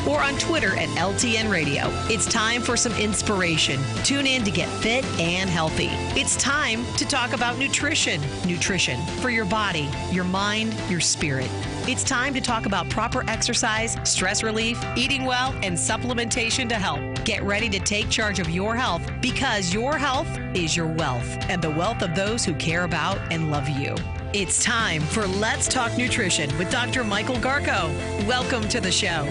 or on Twitter at LTN Radio. It's time for some inspiration. Tune in to get fit and healthy. It's time to talk about nutrition. Nutrition for your body, your mind, your spirit. It's time to talk about proper exercise, stress relief, eating well, and supplementation to help. Get ready to take charge of your health because your health is your wealth and the wealth of those who care about and love you. It's time for Let's Talk Nutrition with Dr. Michael Garko. Welcome to the show.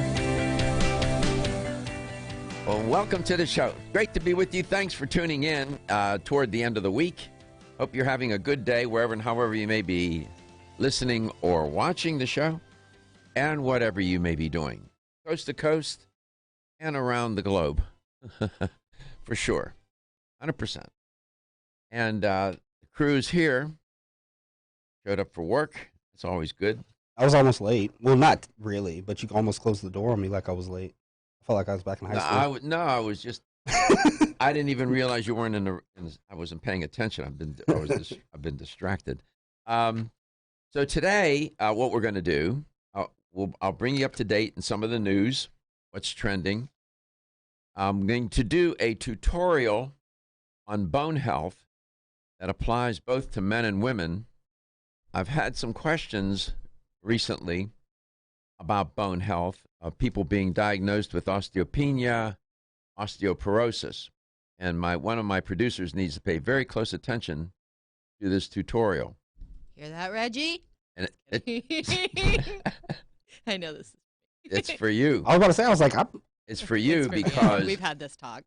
Well, welcome to the show. Great to be with you. Thanks for tuning in toward the end of the week. Hope you're having a good day wherever and however you may be listening or watching the show, and whatever you may be doing, coast to coast and around the globe, for sure, 100%. And the crew's here, showed up for work. It's always good. I was almost late. Well, not really, but you almost closed the door on me like I was late. I felt like I was back in high school. I was just. I didn't even realize you weren't I wasn't paying attention. I've been distracted. So today, what we're going to do, I'll bring you up to date in some of the news, what's trending. I'm going to do a tutorial on bone health that applies both to men and women. I've had some questions recently about bone health, of people being diagnosed with osteopenia, osteoporosis. And one of my producers needs to pay very close attention to this tutorial. Hear that, Reggie? And I know this is. It's for you. I was about to say, I was like, it's for you It's for because we've had this talk.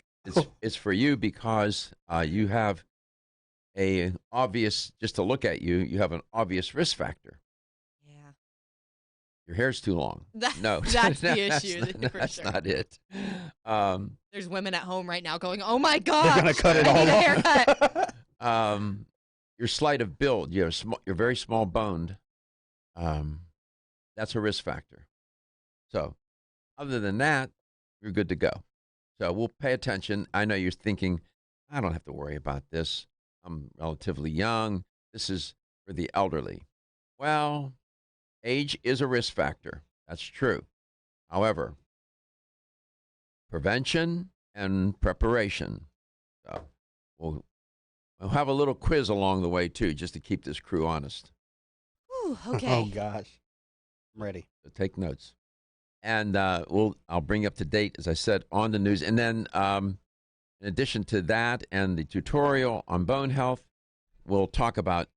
it's for you because you have a obvious, just to look at you, you have an obvious risk factor. Yeah. Your hair's too long. No, That's the issue. That's not it. There's women at home right now going, "Oh my God, they're going to cut it all off. Haircut." You're slight of build. You're very small boned. That's a risk factor. So, other than that, you're good to go. So we'll pay attention. I know you're thinking, I don't have to worry about this. I'm relatively young. This is for the elderly. Well, age is a risk factor. That's true. However, prevention and preparation. So we'll have a little quiz along the way, too, just to keep this crew honest. Ooh, okay. Oh, gosh. I'm ready. So take notes. And I'll bring you up to date, as I said, on the news. And then in addition to that and the tutorial on bone health, we'll talk about,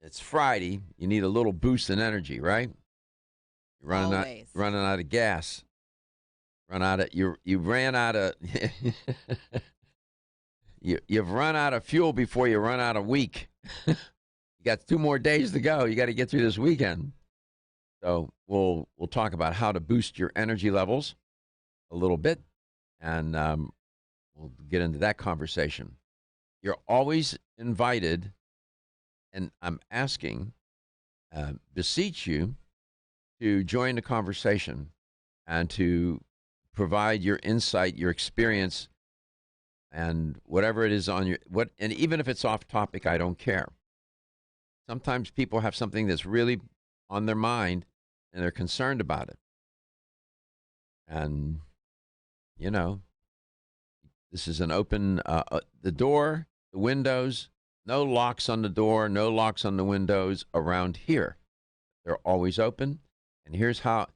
it's Friday. You need a little boost in energy, right? You're running out of gas. You ran out of you've run out of fuel before you run out of week. You got 2 more days to go. You got to get through this weekend. So we'll talk about how to boost your energy levels a little bit, and we'll get into that conversation. You're always invited, and I'm asking, beseech you to join the conversation and to provide your insight, your experience, and whatever it is and even if it's off topic, I don't care. Sometimes people have something that's really on their mind and they're concerned about it. And, this is an open, the door, the windows, no locks on the door, no locks on the windows around here. They're always open. And here's one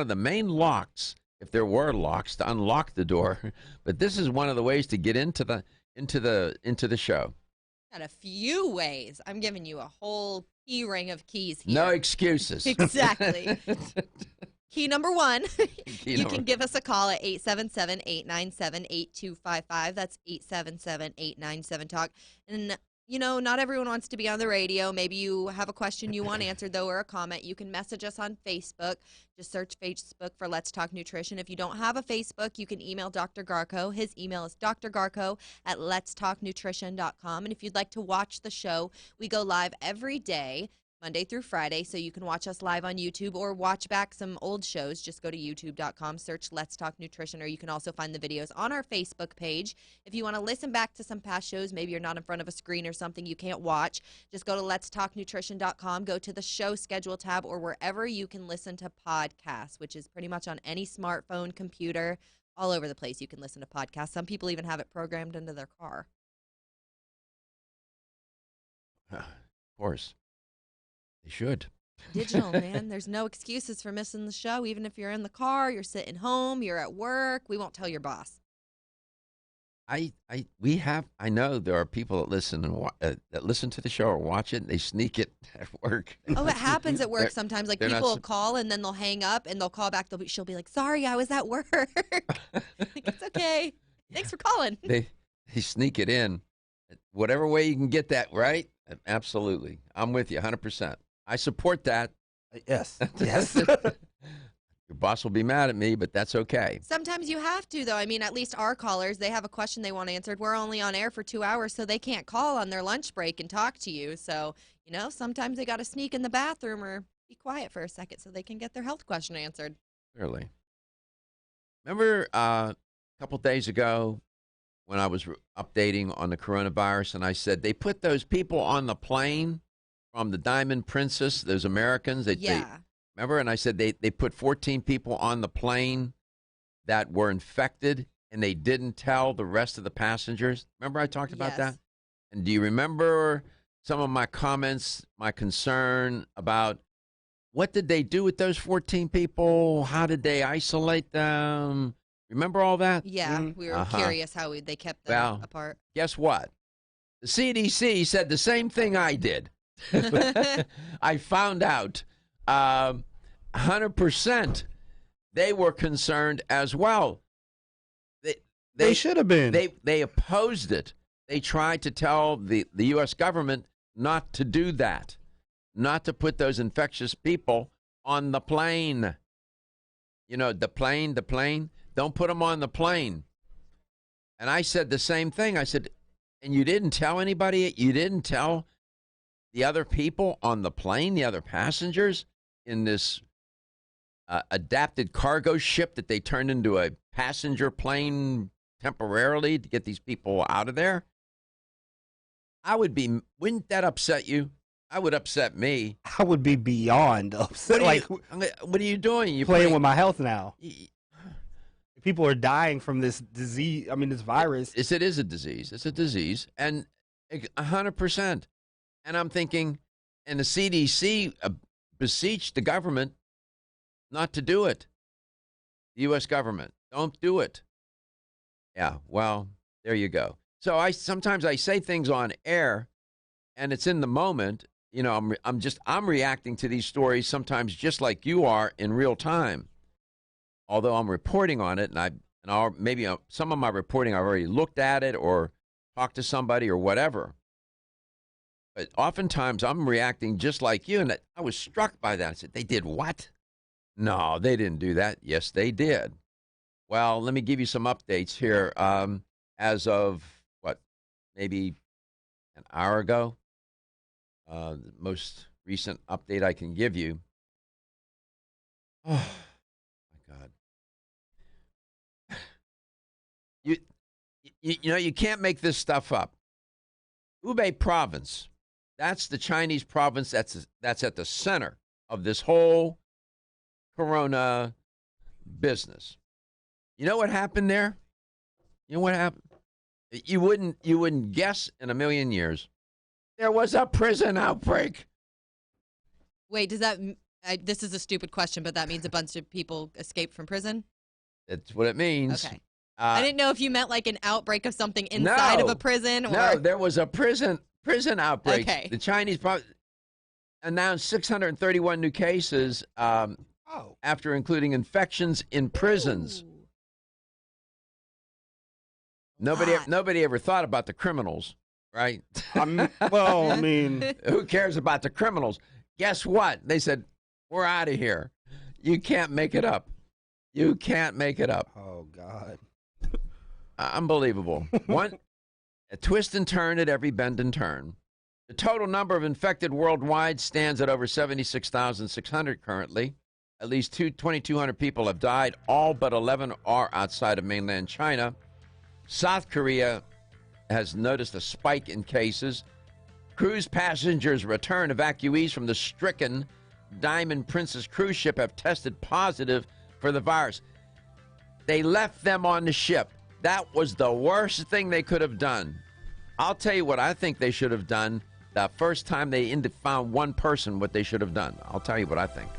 of the main locks, if there were locks, to unlock the door. But this is one of the ways to get into the show. Got a few ways. I'm giving you a whole key ring of keys here. No excuses. Exactly. Key number 1, you can give us a call at 877-897-8255. That's 877-897-TALK. And, not everyone wants to be on the radio. Maybe you have a question you want answered, though, or a comment. You can message us on Facebook. Just search Facebook for Let's Talk Nutrition. If you don't have a Facebook, you can email Dr. Garko. His email is drgarko@letstalknutrition.com. And if you'd like to watch the show, we go live every day, Monday through Friday. So you can watch us live on YouTube or watch back some old shows. Just go to youtube.com, search Let's Talk Nutrition, or you can also find the videos on our Facebook page. If you want to listen back to some past shows, maybe you're not in front of a screen or something you can't watch, just go to letstalknutrition.com, go to the show schedule tab, or wherever you can listen to podcasts, which is pretty much on any smartphone, computer, all over the place you can listen to podcasts. Some people even have it programmed into their car. Of course. They should. Digital, man. There's no excuses for missing the show. Even if you're in the car, you're sitting home, you're at work, we won't tell your boss. I know there are people that listen that listen to the show or watch it, and they sneak it at work. Oh, it happens at work They're- sometimes. Like they're not people will sup- call and then they'll hang up and they'll call back. She'll be like, "Sorry, I was at work." Like, it's okay. Thanks for calling. They sneak it in, whatever way you can get that right. Absolutely, I'm with you 100%. I support that. Yes. Yes. Your boss will be mad at me, but that's okay. Sometimes you have to, though. I mean, at least our callers, they have a question they want answered. We're only on air for 2 hours, so they can't call on their lunch break and talk to you. So, sometimes they got to sneak in the bathroom or be quiet for a second so they can get their health question answered. Clearly. Remember a couple days ago when I was updating on the coronavirus, and I said they put those people on the plane from the Diamond Princess, those Americans. Yeah. Remember? And I said they put 14 people on the plane that were infected, and they didn't tell the rest of the passengers. Remember I talked about Yes. that? And do you remember some of my comments, my concern about what did they do with those 14 people? How did they isolate them? Remember all that? Yeah, we were curious how they kept them apart. Guess what? The CDC said the same thing I did. I found out 100% they were concerned as well. They should have been. They opposed it. They tried to tell the U.S. government not to do that, not to put those infectious people on the plane. The plane. Don't put them on the plane. And I said the same thing. I said, and you didn't tell anybody? You didn't tell the other people on the plane, the other passengers in this adapted cargo ship that they turned into a passenger plane temporarily to get these people out of there? Wouldn't that upset you? I would upset me. I would be beyond upset. What are you doing? You playing with my health now. People are dying from this disease. I mean, this virus. It is a disease. It's a disease. And 100%. And I'm thinking, and the CDC beseeched the government not to do it. The U.S. government, don't do it. Yeah, well, there you go. So sometimes I say things on air, and it's in the moment. I'm reacting to these stories sometimes just like you are in real time. Although I'm reporting on it, and maybe some of my reporting I've already looked at it or talked to somebody or whatever. But oftentimes I'm reacting just like you, and I was struck by that. I said, they did what? No, they didn't do that. Yes, they did. Well, let me give you some updates here. As of, maybe an hour ago, the most recent update I can give you. Oh, my God. You can't make this stuff up. Hubei province, that's the Chinese province that's at the center of this whole corona business. You know what happened there? You know what happened? You wouldn't guess in a million years. There was a prison outbreak. Wait, does that this is a stupid question, but that means a bunch of people escaped from prison? That's what it means. Okay. I didn't know if you meant like an outbreak of something inside of a prison. Or... No, there was a prison outbreak. Okay. The Chinese announced 631 new cases after including infections in prisons. Ooh. Nobody ever thought about the criminals, right? I mean, who cares about the criminals? Guess what? They said, we're out of here. You can't make it up. You can't make it up. Oh, God. Unbelievable. A twist and turn at every bend and turn. The total number of infected worldwide stands at over 76,600 currently. At least 2,200 people have died. All but 11 are outside of mainland China. South Korea has noticed a spike in cases. Cruise passengers return. Evacuees from the stricken Diamond Princess cruise ship have tested positive for the virus. They left them on the ship. That was the worst thing they could have done. I'll tell you what I think they should have done the first time they found one person, what they should have done. I'll tell you what I think.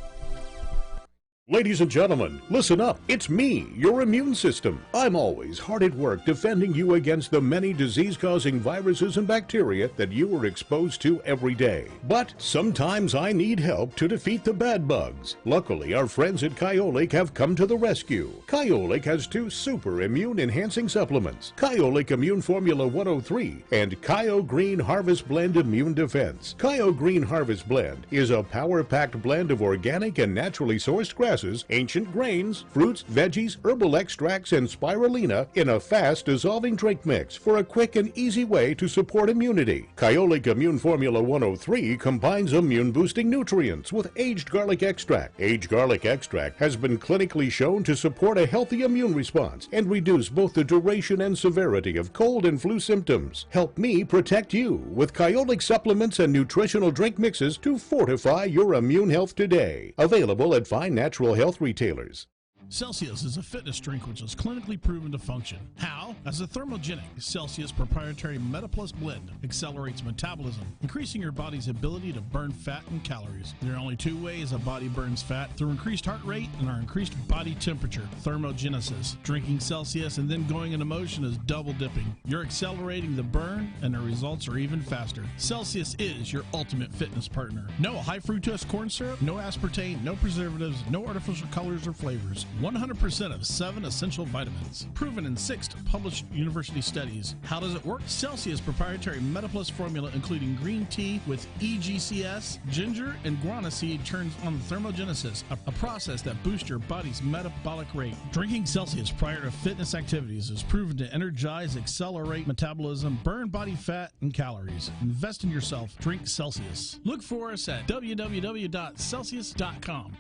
Ladies and gentlemen, listen up. It's me, your immune system. I'm always hard at work defending you against the many disease-causing viruses and bacteria that you are exposed to every day. But sometimes I need help to defeat the bad bugs. Luckily, our friends at Kyolic have come to the rescue. Kyolic has 2 super immune-enhancing supplements, Kyolic Immune Formula 103 and Kyo Green Harvest Blend Immune Defense. Kyo Green Harvest Blend is a power-packed blend of organic and naturally sourced grasses, ancient grains, fruits, veggies, herbal extracts, and spirulina in a fast-dissolving drink mix for a quick and easy way to support immunity. Kyolic Immune Formula 103 combines immune-boosting nutrients with aged garlic extract. Aged garlic extract has been clinically shown to support a healthy immune response and reduce both the duration and severity of cold and flu symptoms. Help me protect you with Kyolic supplements and nutritional drink mixes to fortify your immune health today. Available at fine natural health retailers. Celsius is a fitness drink which is clinically proven to function. How? As a thermogenic, Celsius proprietary MetaPlus blend accelerates metabolism, increasing your body's ability to burn fat and calories. There are only 2 ways a body burns fat: through increased heart rate and our increased body temperature, thermogenesis. Drinking Celsius and then going into motion is double dipping. You're accelerating the burn and the results are even faster. Celsius is your ultimate fitness partner. No high fructose corn syrup, no aspartame, no preservatives, no artificial colors or flavors. 100% of 7 essential vitamins. Proven in 6 published university studies. How does it work? Celsius proprietary MetaPlus formula, including green tea with EGCS, ginger, and guarana seed, turns on thermogenesis, a process that boosts your body's metabolic rate. Drinking Celsius prior to fitness activities is proven to energize, accelerate metabolism, burn body fat and calories. Invest in yourself. Drink Celsius. Look for us at www.celsius.com.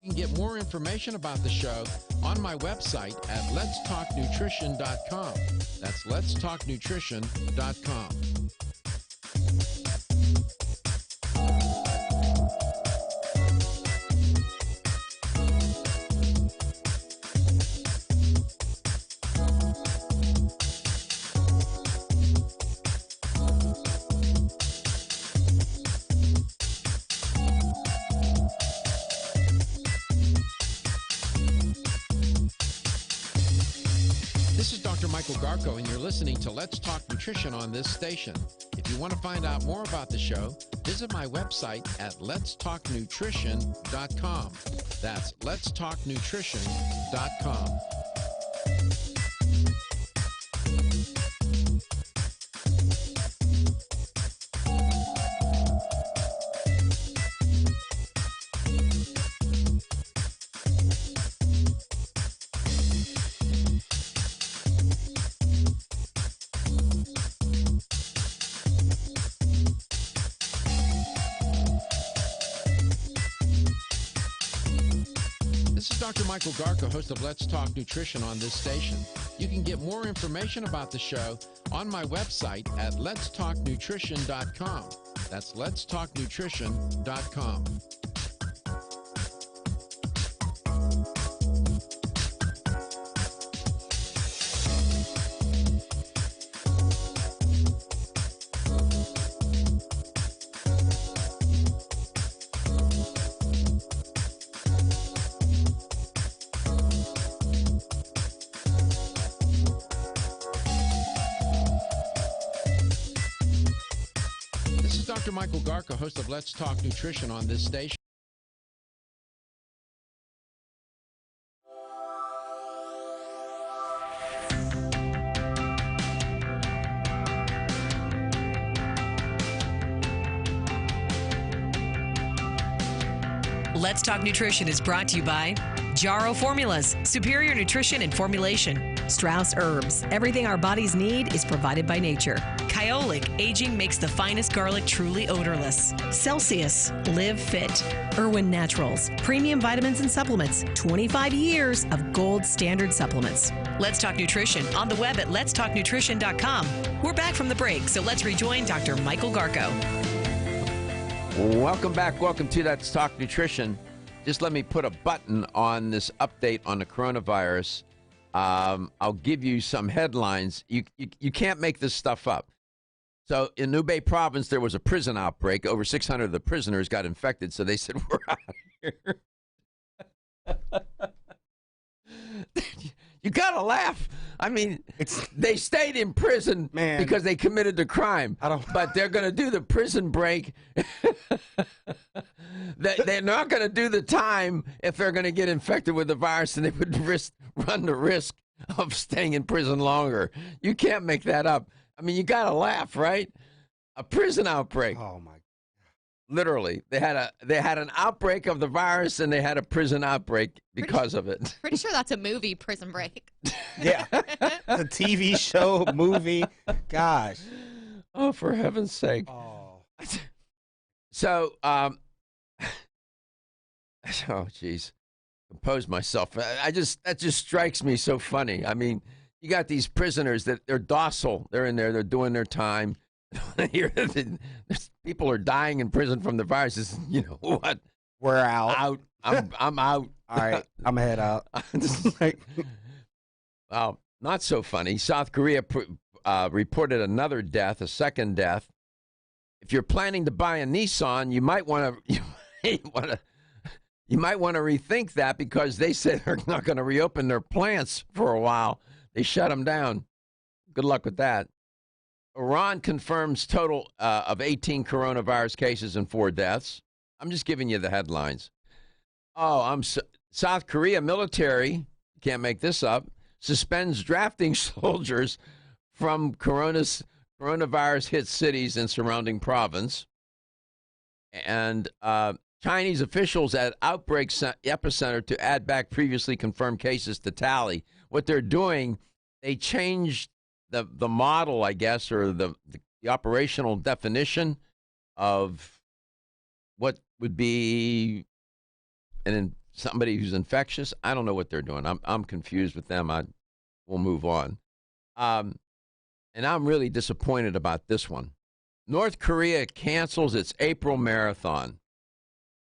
You can get more information about the show on my website at letstalknutrition.com. That's letstalknutrition.com. Michael Garko, and you're listening to Let's Talk Nutrition on this station. If you want to find out more about the show, visit my website at letstalknutrition.com. That's letstalknutrition.com. Dr. Michael Garko, host of Let's Talk Nutrition on this station. You can get more information about the show on my website at letstalknutrition.com. That's letstalknutrition.com. Dr. Michael Garko, host of Let's Talk Nutrition on this station. Let's Talk Nutrition is brought to you by Jarro Formulas, superior nutrition and formulation. Strauss Herbs. Everything our bodies need is provided by nature. Kyolic, aging makes the finest garlic truly odorless. Celsius, live fit. Irwin Naturals, premium vitamins and supplements. 25 years of gold standard supplements. Let's Talk Nutrition on the web at letstalknutrition.com. We're back from the break, so let's rejoin Dr. Michael Garko. Welcome back. Welcome to Let's Talk Nutrition. Just let me put a button on this update on the coronavirus. I'll give you some headlines. You can't make this stuff up. So in Hubei province, there was a prison outbreak. Over 600 of the prisoners got infected, so they said, we're out of here. You got to laugh. I mean, they stayed in prison because they committed the crime. But they're going to do the prison break. They're not going to do the time if they're going to get infected with the virus, and they would run the risk of staying in prison longer. You can't make that up. I mean, you got to laugh, right? A prison outbreak. Oh my! Literally, they had an outbreak of the virus, and they had a prison outbreak because of it. Pretty sure that's a movie, Prison Break. Yeah, the TV show, movie. Gosh. Oh, for heaven's sake! Oh. So, oh, geez, compose myself. That just strikes me so funny. I mean, you got these prisoners that they're docile. They're in there. They're doing their time. Here, people are dying in prison from the virus. You know what? We're out. I'm out. All right, I'm head out. Well, not so funny. South Korea reported another death, a second death. If you're planning to buy a Nissan, you might want to rethink that, because they said they're not going to reopen their plants for a while. They shut them down. Good luck with that. Iran confirms total of 18 coronavirus cases and 4 deaths. I'm just giving you the headlines. Oh, South Korea military, can't make this up, suspends drafting soldiers from coronavirus hit cities and surrounding province. And Chinese officials at outbreak epicenter to add back previously confirmed cases to tally. What they're doing, they changed the model, I guess, or the operational definition of what would be somebody who's infectious. I don't know what they're doing. I'm confused with them. We'll move on. And I'm really disappointed about this one. North Korea cancels its April marathon.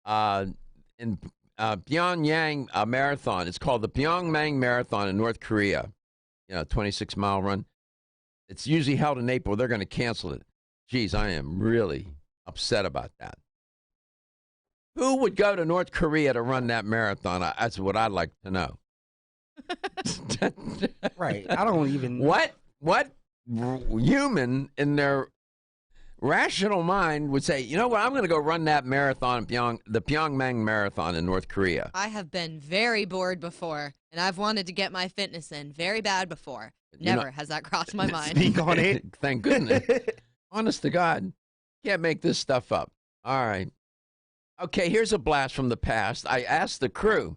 In Pyongyang marathon. It's called the Pyongyang Marathon in North Korea. 26-mile run. It's usually held in April. They're going to cancel it. Geez, I am really upset about that. Who would go to North Korea to run that marathon? That's what I'd like to know. Right. I don't even. What human in their rational mind would say, you know what, I'm going to go run that marathon, the Pyongyang Marathon in North Korea? I have been very bored before, and I've wanted to get my fitness in very bad before. Never has that crossed my mind. Speak on it. Thank goodness. Honest to God, can't make this stuff up. All right. Okay, here's a blast from the past. I asked the crew.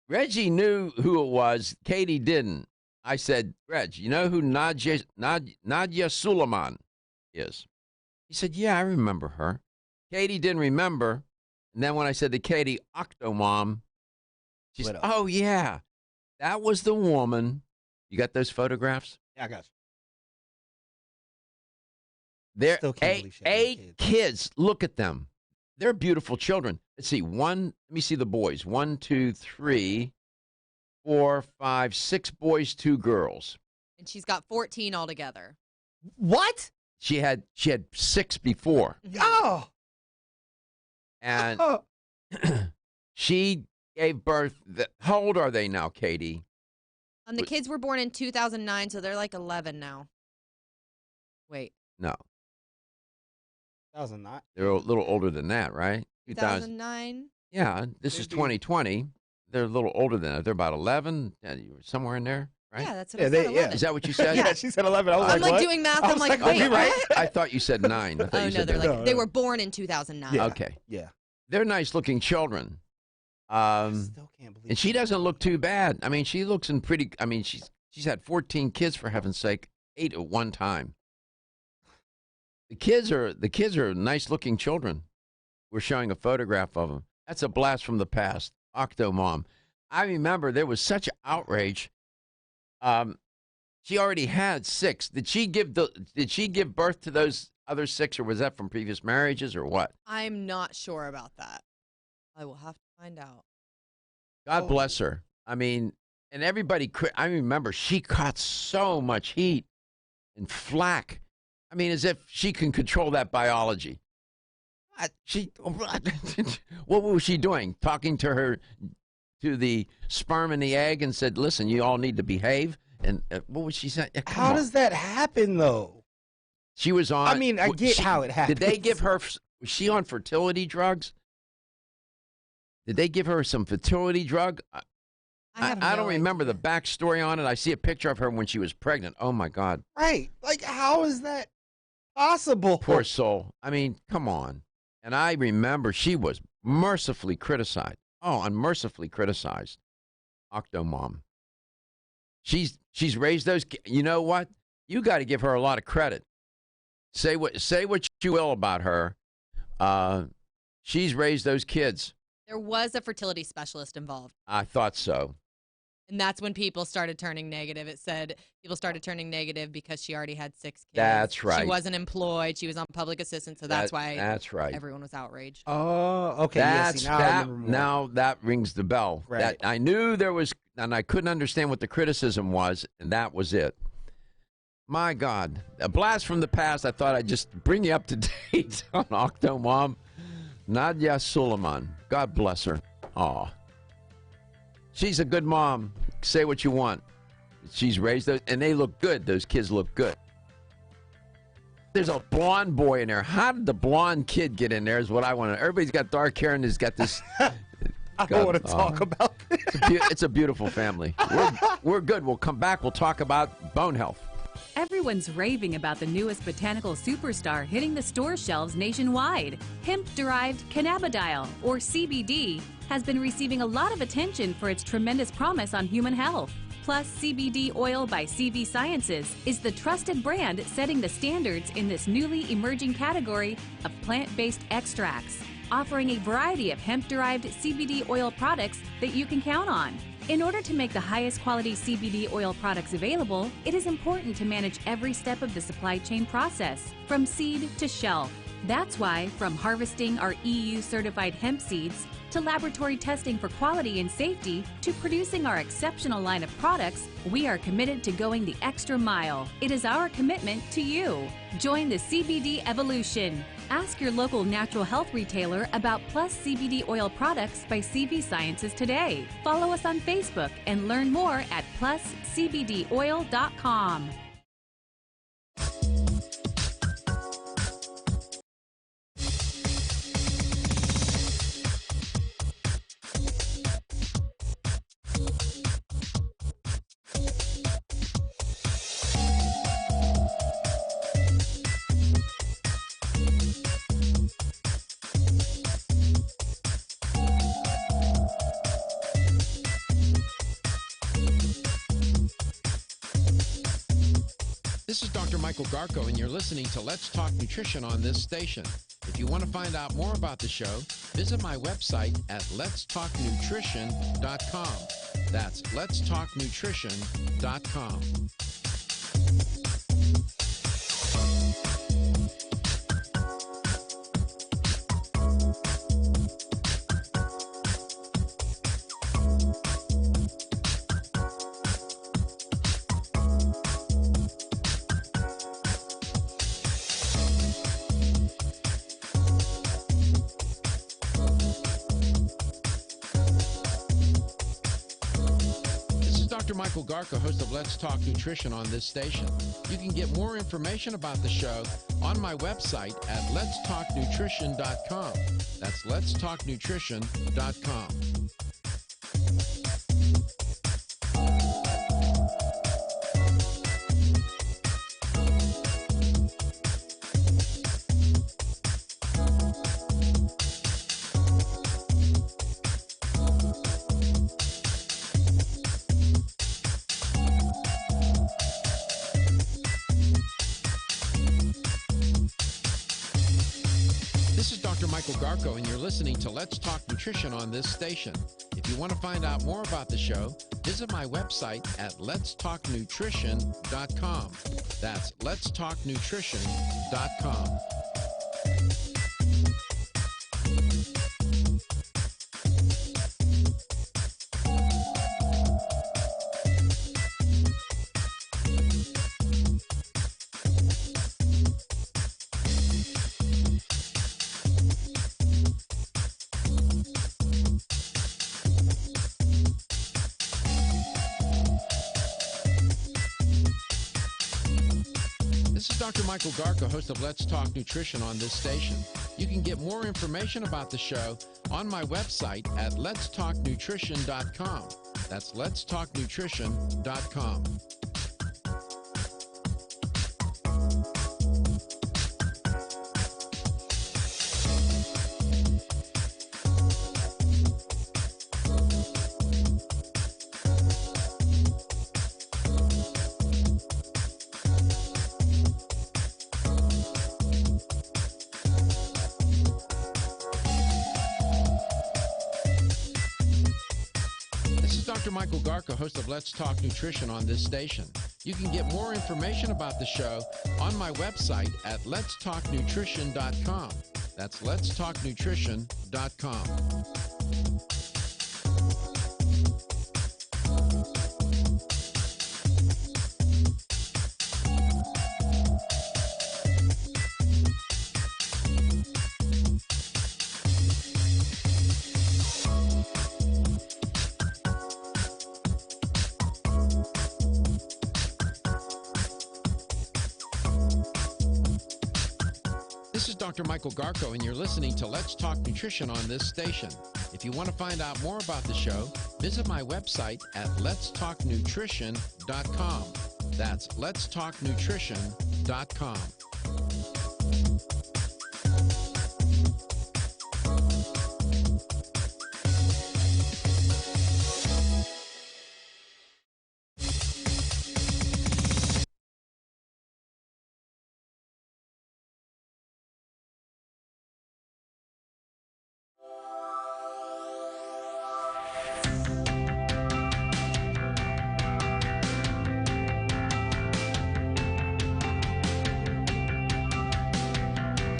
Reggie knew who it was. Katie didn't. I said, Reg, you know who Nadia Suleiman is? He said, yeah, I remember her. Katie didn't remember. And then when I said to Katie, Octomom, she said, oh, yeah, that was the woman. You got those photographs? Yeah, I got you. They're Still can't believe she had eight kids. Look at them. They're beautiful children. Let's see. Let me see the boys. 1, 2, 3, 4, 5, 6 boys, 2 girls. And she's got 14 altogether. What? She had 6 before. Oh. And she gave birth. How old are they now, Katie? The kids were born in 2009, so they're like 11 now. Wait. No. 2009. They're a little older than that, right? 2009? Yeah, this is 2020. They're a little older than that. They're about 11, somewhere in there, right? Yeah, that's what I said, 11. Is that what you said? Yeah, she said 11. I was I'm like, what? doing math. I'm like, wait, wait, right? what? I thought you said 9. I thought Oh, you no, said they're that. like, they were born in 2009. Yeah. Okay. Yeah. They're nice-looking children. Still can't believe And she doesn't look too bad. I mean, she looks in pretty. I mean, she's had 14 kids for heaven's sake, 8 at one time. The kids are nice looking children. We're showing a photograph of them. That's a blast from the past. Octomom. I remember there was such outrage. She already had 6. Did she give birth to those other 6, or was that from previous marriages, or what? I'm not sure about that. I will have to find out. God bless her. I mean, and everybody, I remember she caught so much heat and flack. I mean, as if she can control that biology. What was she doing? Talking to the sperm and the egg and said, listen, you all need to behave? And what was she saying? How does that happen, though? She was on. I mean, I get how it happens. Did they give her, was she on fertility drugs? Did they give her some fertility drug? I don't remember the backstory on it. I see a picture of her when she was pregnant. Oh, my God. Right. Like, how is that possible? Poor soul. I mean, come on. And I remember she was mercifully criticized. Oh, unmercifully criticized. Octomom. She's raised those. You know what? You got to give her a lot of credit. Say what you will about her. She's raised those kids. There was a fertility specialist involved. I thought so. And that's when people started turning negative. It said people started turning negative because she already had 6 kids. That's right. She wasn't employed. She was on public assistance, so that's why right. everyone was outraged. Oh, okay. That's now I that. remember more. Now that rings the bell. Right. That I knew there was, and I couldn't understand what the criticism was, and that was it. My God, a blast from the past. I thought I'd just bring you up to date on Octomom. Nadia Suleiman. God bless her. Aw. She's a good mom. Say what you want. She's raised those, and they look good. Those kids look good. There's a blonde boy in there. How did the blonde kid get in there is what I want to. Everybody's got dark hair and has got this. I don't want to talk about this. It's a beautiful family. We're good. We'll come back. We'll talk about bone health. Everyone's raving about the newest botanical superstar hitting the store shelves nationwide. Hemp-derived cannabidiol, or CBD, has been receiving a lot of attention for its tremendous promise on human health. Plus, CBD Oil by CV Sciences is the trusted brand setting the standards in this newly emerging category of plant-based extracts, offering a variety of hemp-derived CBD oil products that you can count on. In order to make the highest quality CBD oil products available, it is important to manage every step of the supply chain process, from seed to shelf. That's why, from harvesting our EU-certified hemp seeds, to laboratory testing for quality and safety, to producing our exceptional line of products, we are committed to going the extra mile. It is our commitment to you. Join the CBD evolution. Ask your local natural health retailer about Plus CBD oil products by CV Sciences today. Follow us on Facebook and learn more at pluscbdoil.com. This is Dr. Michael Garko, and you're listening to Let's Talk Nutrition on this station. If you want to find out more about the show, visit my website at letstalknutrition.com. That's letstalknutrition.com. Dr. Michael Garko, host of Let's Talk Nutrition on this station. You can get more information about the show on my website at letstalknutrition.com. That's letstalknutrition.com. Michael Garko, and you're listening to Let's Talk Nutrition on this station. If you want to find out more about the show, visit my website at letstalknutrition.com. That's letstalknutrition.com. This is Dr. Michael Garko, host of Let's Talk Nutrition on this station. You can get more information about the show on my website at letstalknutrition.com. That's letstalknutrition.com. Dr. Michael Garko, host of Let's Talk Nutrition on this station. You can get more information about the show on my website at letstalknutrition.com. That's letstalknutrition.com. This is Dr. Michael Garko, and you're listening to Let's Talk Nutrition on this station. If you want to find out more about the show, visit my website at letstalknutrition.com. That's letstalknutrition.com.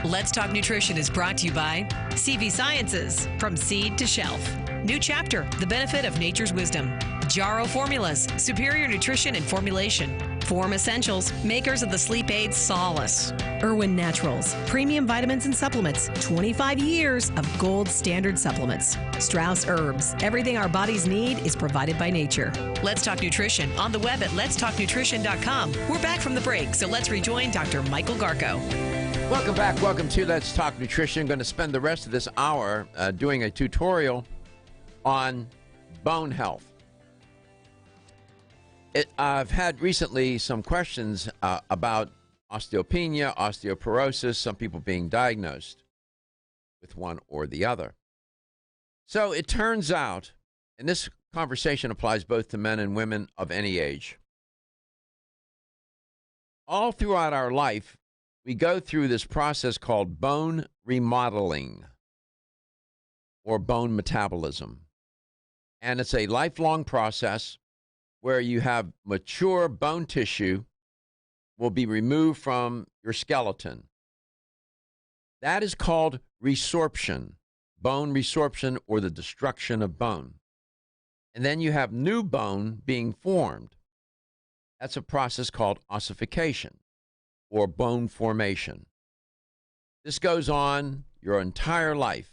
Let's Talk Nutrition is brought to you by CV Sciences, from seed to shelf. New chapter, the benefit of nature's wisdom. Jarrow Formulas, superior nutrition and formulation. Form Essentials, makers of the sleep aid Solace. Irwin Naturals, premium vitamins and supplements. 25 years of gold standard supplements. Strauss Herbs, everything our bodies need is provided by nature. Let's Talk Nutrition on the web at letstalknutrition.com. We're back from the break, so let's rejoin Dr. Michael Garko. Welcome back. Welcome to Let's Talk Nutrition. I'm going to spend the rest of this hour doing a tutorial on bone health. I've had recently some questions about osteopenia, osteoporosis, some people being diagnosed with one or the other. So it turns out, and this conversation applies both to men and women of any age, all throughout our life, we go through this process called bone remodeling or bone metabolism. And it's a lifelong process where you have mature bone tissue will be removed from your skeleton. That is called resorption, bone resorption, or the destruction of bone. And then you have new bone being formed. That's a process called ossification, or bone formation. This goes on your entire life,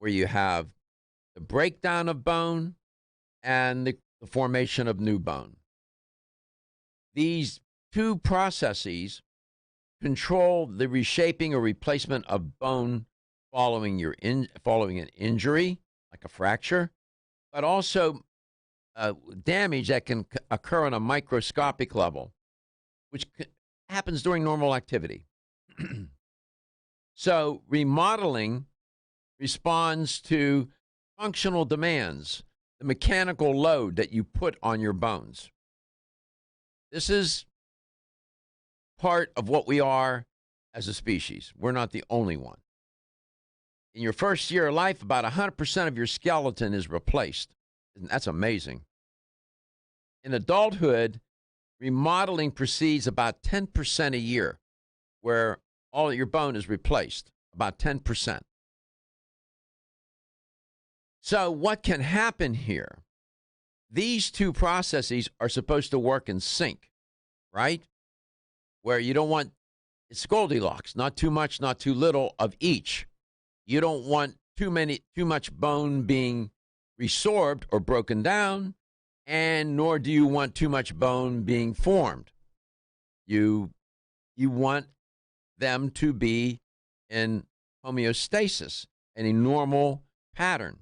where you have the breakdown of bone and the formation of new bone. These two processes control the reshaping or replacement of bone following an injury, like a fracture, but also damage that can occur on a microscopic level, which happens during normal activity. So remodeling responds to functional demands, the mechanical load that you put on your bones. This is part of what we are as a species. We're not the only one. in your first year of life, about 100% of your skeleton is replaced. And that's amazing. In adulthood, remodeling proceeds about 10% a year, where all your bone is replaced, about 10%. So what can happen here? These two processes are supposed to work in sync, right? Where you don't want, it's Goldilocks, not too much, not too little of each. You don't want too much bone being resorbed or broken down, and nor do you want too much bone being formed. You want them to be in homeostasis, in a normal pattern.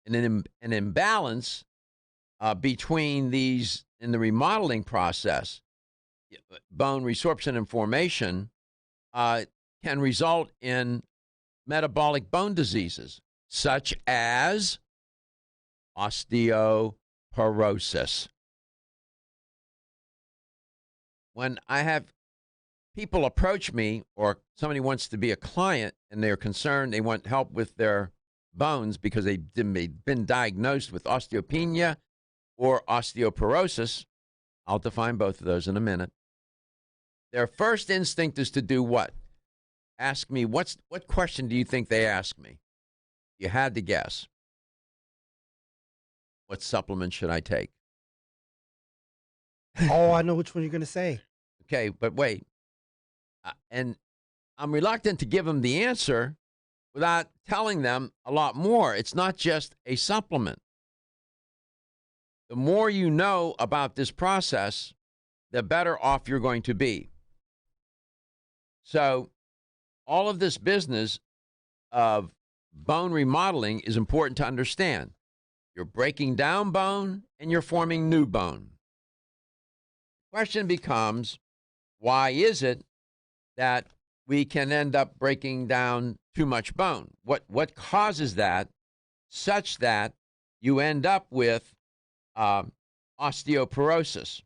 And an imbalance between these in the remodeling process, bone resorption and formation, can result in metabolic bone diseases, such as osteoporosis. When I have people approach me, or somebody wants to be a client and they're concerned, they want help with their bones because they've been diagnosed with osteopenia or osteoporosis, I'll define both of those in a minute. Their first instinct is to do what? Ask me, what question do you think they ask me? You had to guess. What supplement should I take? Oh, I know which one you're going to say. Okay, but wait. And I'm reluctant to give them the answer without telling them a lot more. It's not just a supplement. The more you know about this process, the better off you're going to be. So all of this business of bone remodeling is important to understand. You're breaking down bone and you're forming new bone. The question becomes, why is it that we can end up breaking down too much bone? What causes that, such that you end up with osteoporosis?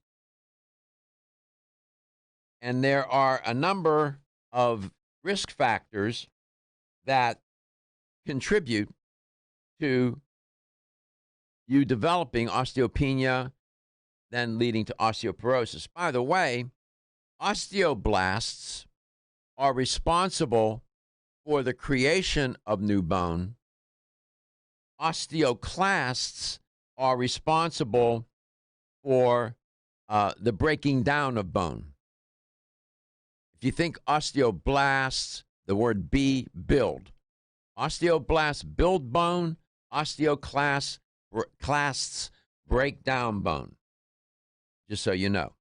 And there are a number of risk factors that contribute to you developing osteopenia, then leading to osteoporosis. By the way, osteoblasts are responsible for the creation of new bone. Osteoclasts are responsible for the breaking down of bone. If you think osteoblasts, the word build. Osteoblasts build bone, osteoclasts break down bone. Just so you know.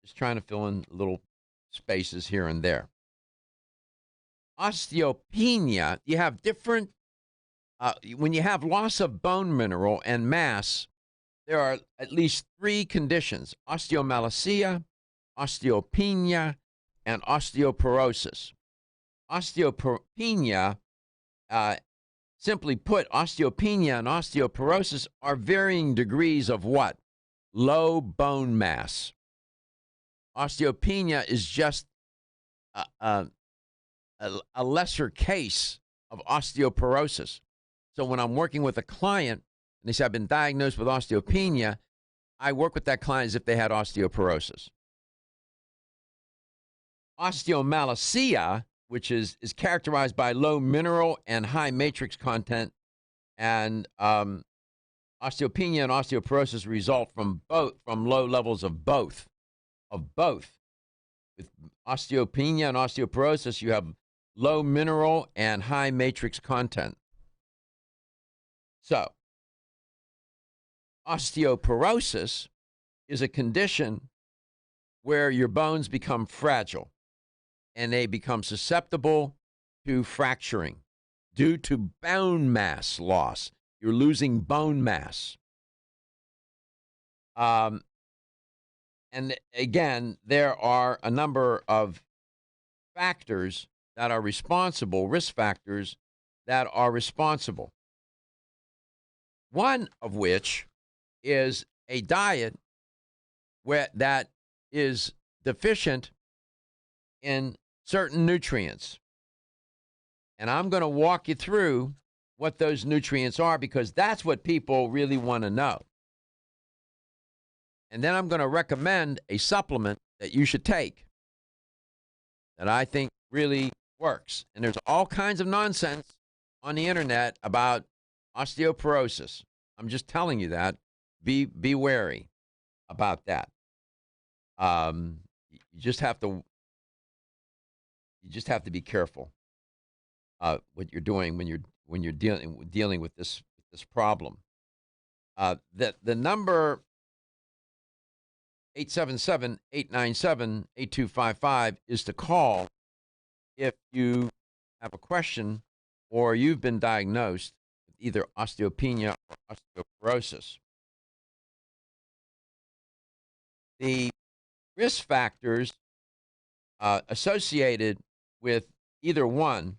Just trying to fill in little spaces here and there. Osteopenia, you have different, when you have loss of bone mineral and mass, there are at least three conditions: osteomalacia, osteopenia, and osteoporosis. Osteopenia, simply put, osteopenia and osteoporosis are varying degrees of what? Low bone mass. Osteopenia is just a lesser case of osteoporosis. So when I'm working with a client and they say, I've been diagnosed with osteopenia, I work with that client as if they had osteoporosis. Osteomalacia, which is characterized by low mineral and high matrix content, and osteopenia and osteoporosis result from low levels of both. With osteopenia and osteoporosis, you have low mineral and high matrix content. So, osteoporosis is a condition where your bones become fragile and they become susceptible to fracturing due to bone mass loss. You're losing bone mass. And again, there are a number of factors that are responsible, risk factors that are responsible. One of which is a diet that is deficient in certain nutrients. And I'm going to walk you through what those nutrients are because that's what people really want to know. And then I'm going to recommend a supplement that you should take that I think really works. And there's all kinds of nonsense on the internet about osteoporosis. I'm just telling you that. Be wary about that. You just have to be careful what you're doing when you're dealing with this problem. The number 877-897-8255 is to call if you have a question or you've been diagnosed with either osteopenia or osteoporosis. The risk factors associated with either one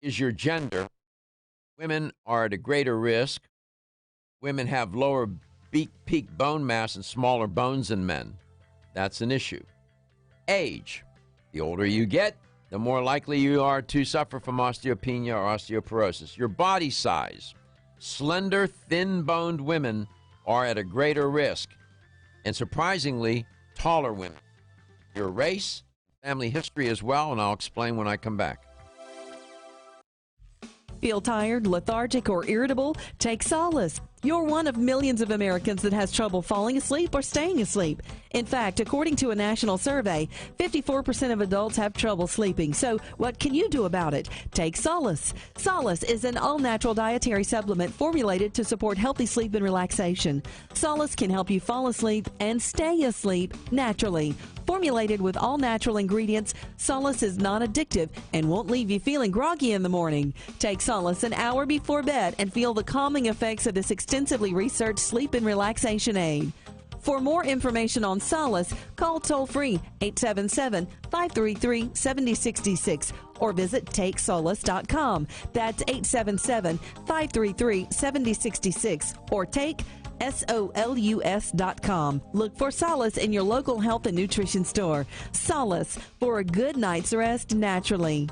is your gender. Women are at a greater risk. Women have lower peak bone mass and smaller bones than men. That's an issue. Age. The older you get, the more likely you are to suffer from osteopenia or osteoporosis. Your body size. Slender, thin-boned women are at a greater risk. And surprisingly, taller women. Your race, family history as well, and I'll explain when I come back. Feel tired, lethargic, or irritable? Take Solace. You're one of millions of Americans that has trouble falling asleep or staying asleep. In fact, according to a national survey, 54% of adults have trouble sleeping. So what can you do about it? Take Solace. Solace is an all-natural dietary supplement formulated to support healthy sleep and relaxation. Solace can help you fall asleep and stay asleep naturally. Formulated with all-natural ingredients, Solace is non-addictive and won't leave you feeling groggy in the morning. Take Solace an hour before bed and feel the calming effects of this extensively researched sleep and relaxation aid. For more information on Solace, call toll-free 877-533-7066 or visit TakeSolace.com. That's 877-533-7066 or take SOLUS.com. Look for Solace in your local health and nutrition store. Solace, for a good night's rest naturally.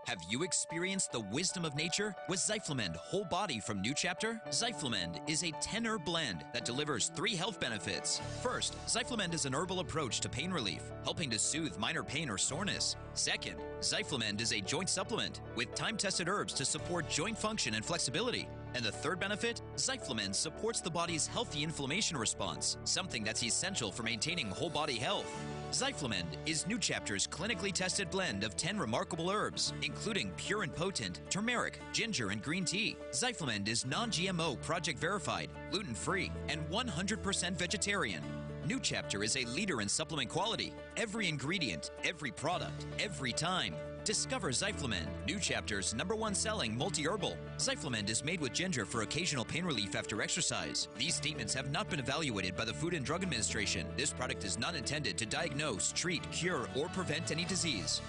Have you experienced the wisdom of nature with Zyflamend Whole Body from New Chapter? Zyflamend is a 10-herb blend that delivers 3 health benefits. First, Zyflamend is an herbal approach to pain relief, helping to soothe minor pain or soreness. Second, Zyflamend is a joint supplement with time-tested herbs to support joint function and flexibility. And the third benefit, Zyflamend supports the body's healthy inflammation response, something that's essential for maintaining whole body health. Zyflamend is New Chapter's clinically tested blend of 10 remarkable herbs, including pure and potent turmeric, ginger, and green tea. Zyflamend is non-GMO, project verified, gluten-free, and 100% vegetarian. New Chapter is a leader in supplement quality. Every ingredient, every product, every time. Discover Zyflamend, New Chapter's #1 selling multi-herbal. Zyflamend is made with ginger for occasional pain relief after exercise. These statements have not been evaluated by the Food and Drug Administration. This product is not intended to diagnose, treat, cure, or prevent any disease.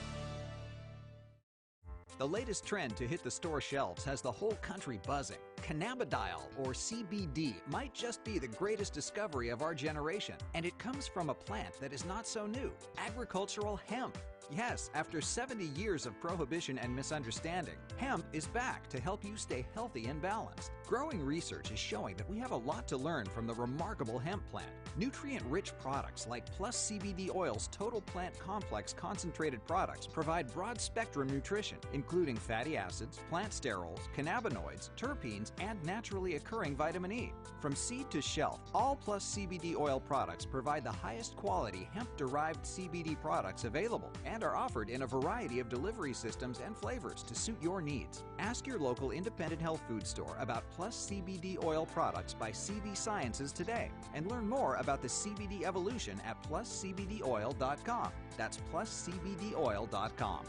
The latest trend to hit the store shelves has the whole country buzzing. Cannabidiol, or CBD, might just be the greatest discovery of our generation, and it comes from a plant that is not so new, agricultural hemp. Yes, after 70 years of prohibition and misunderstanding, hemp is back to help you stay healthy and balanced. Growing research is showing that we have a lot to learn from the remarkable hemp plant. Nutrient-rich products like Plus CBD Oil's Total Plant Complex concentrated products provide broad-spectrum nutrition, including fatty acids, plant sterols, cannabinoids, terpenes, and naturally occurring vitamin E. From seed to shelf, all Plus CBD Oil products provide the highest quality hemp-derived CBD products available and are offered in a variety of delivery systems and flavors to suit your needs. Ask your local independent health food store about Plus CBD Oil products by CV Sciences today and learn more about the CBD evolution at pluscbdoil.com. That's pluscbdoil.com.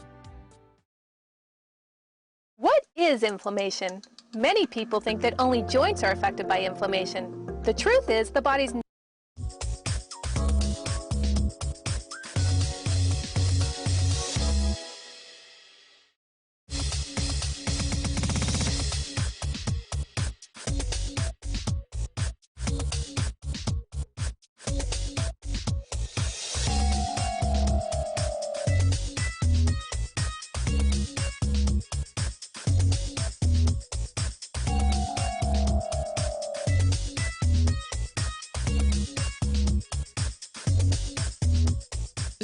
What is inflammation? Many people think that only joints are affected by inflammation. The truth is, the body's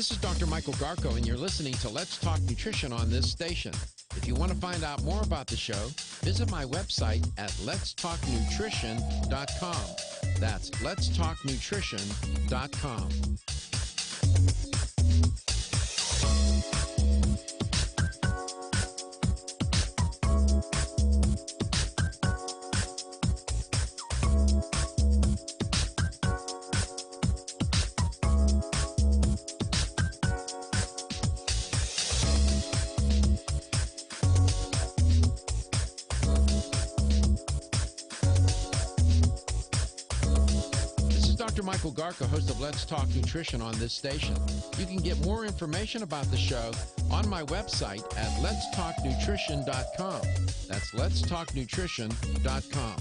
This is Dr. Michael Garko, and you're listening to Let's Talk Nutrition on this station. If you want to find out more about the show, visit my website at letstalknutrition.com. That's letstalknutrition.com. Dr. Michael Garko, host of Let's Talk Nutrition on this station. You can get more information about the show on my website at letstalknutrition.com. That's letstalknutrition.com.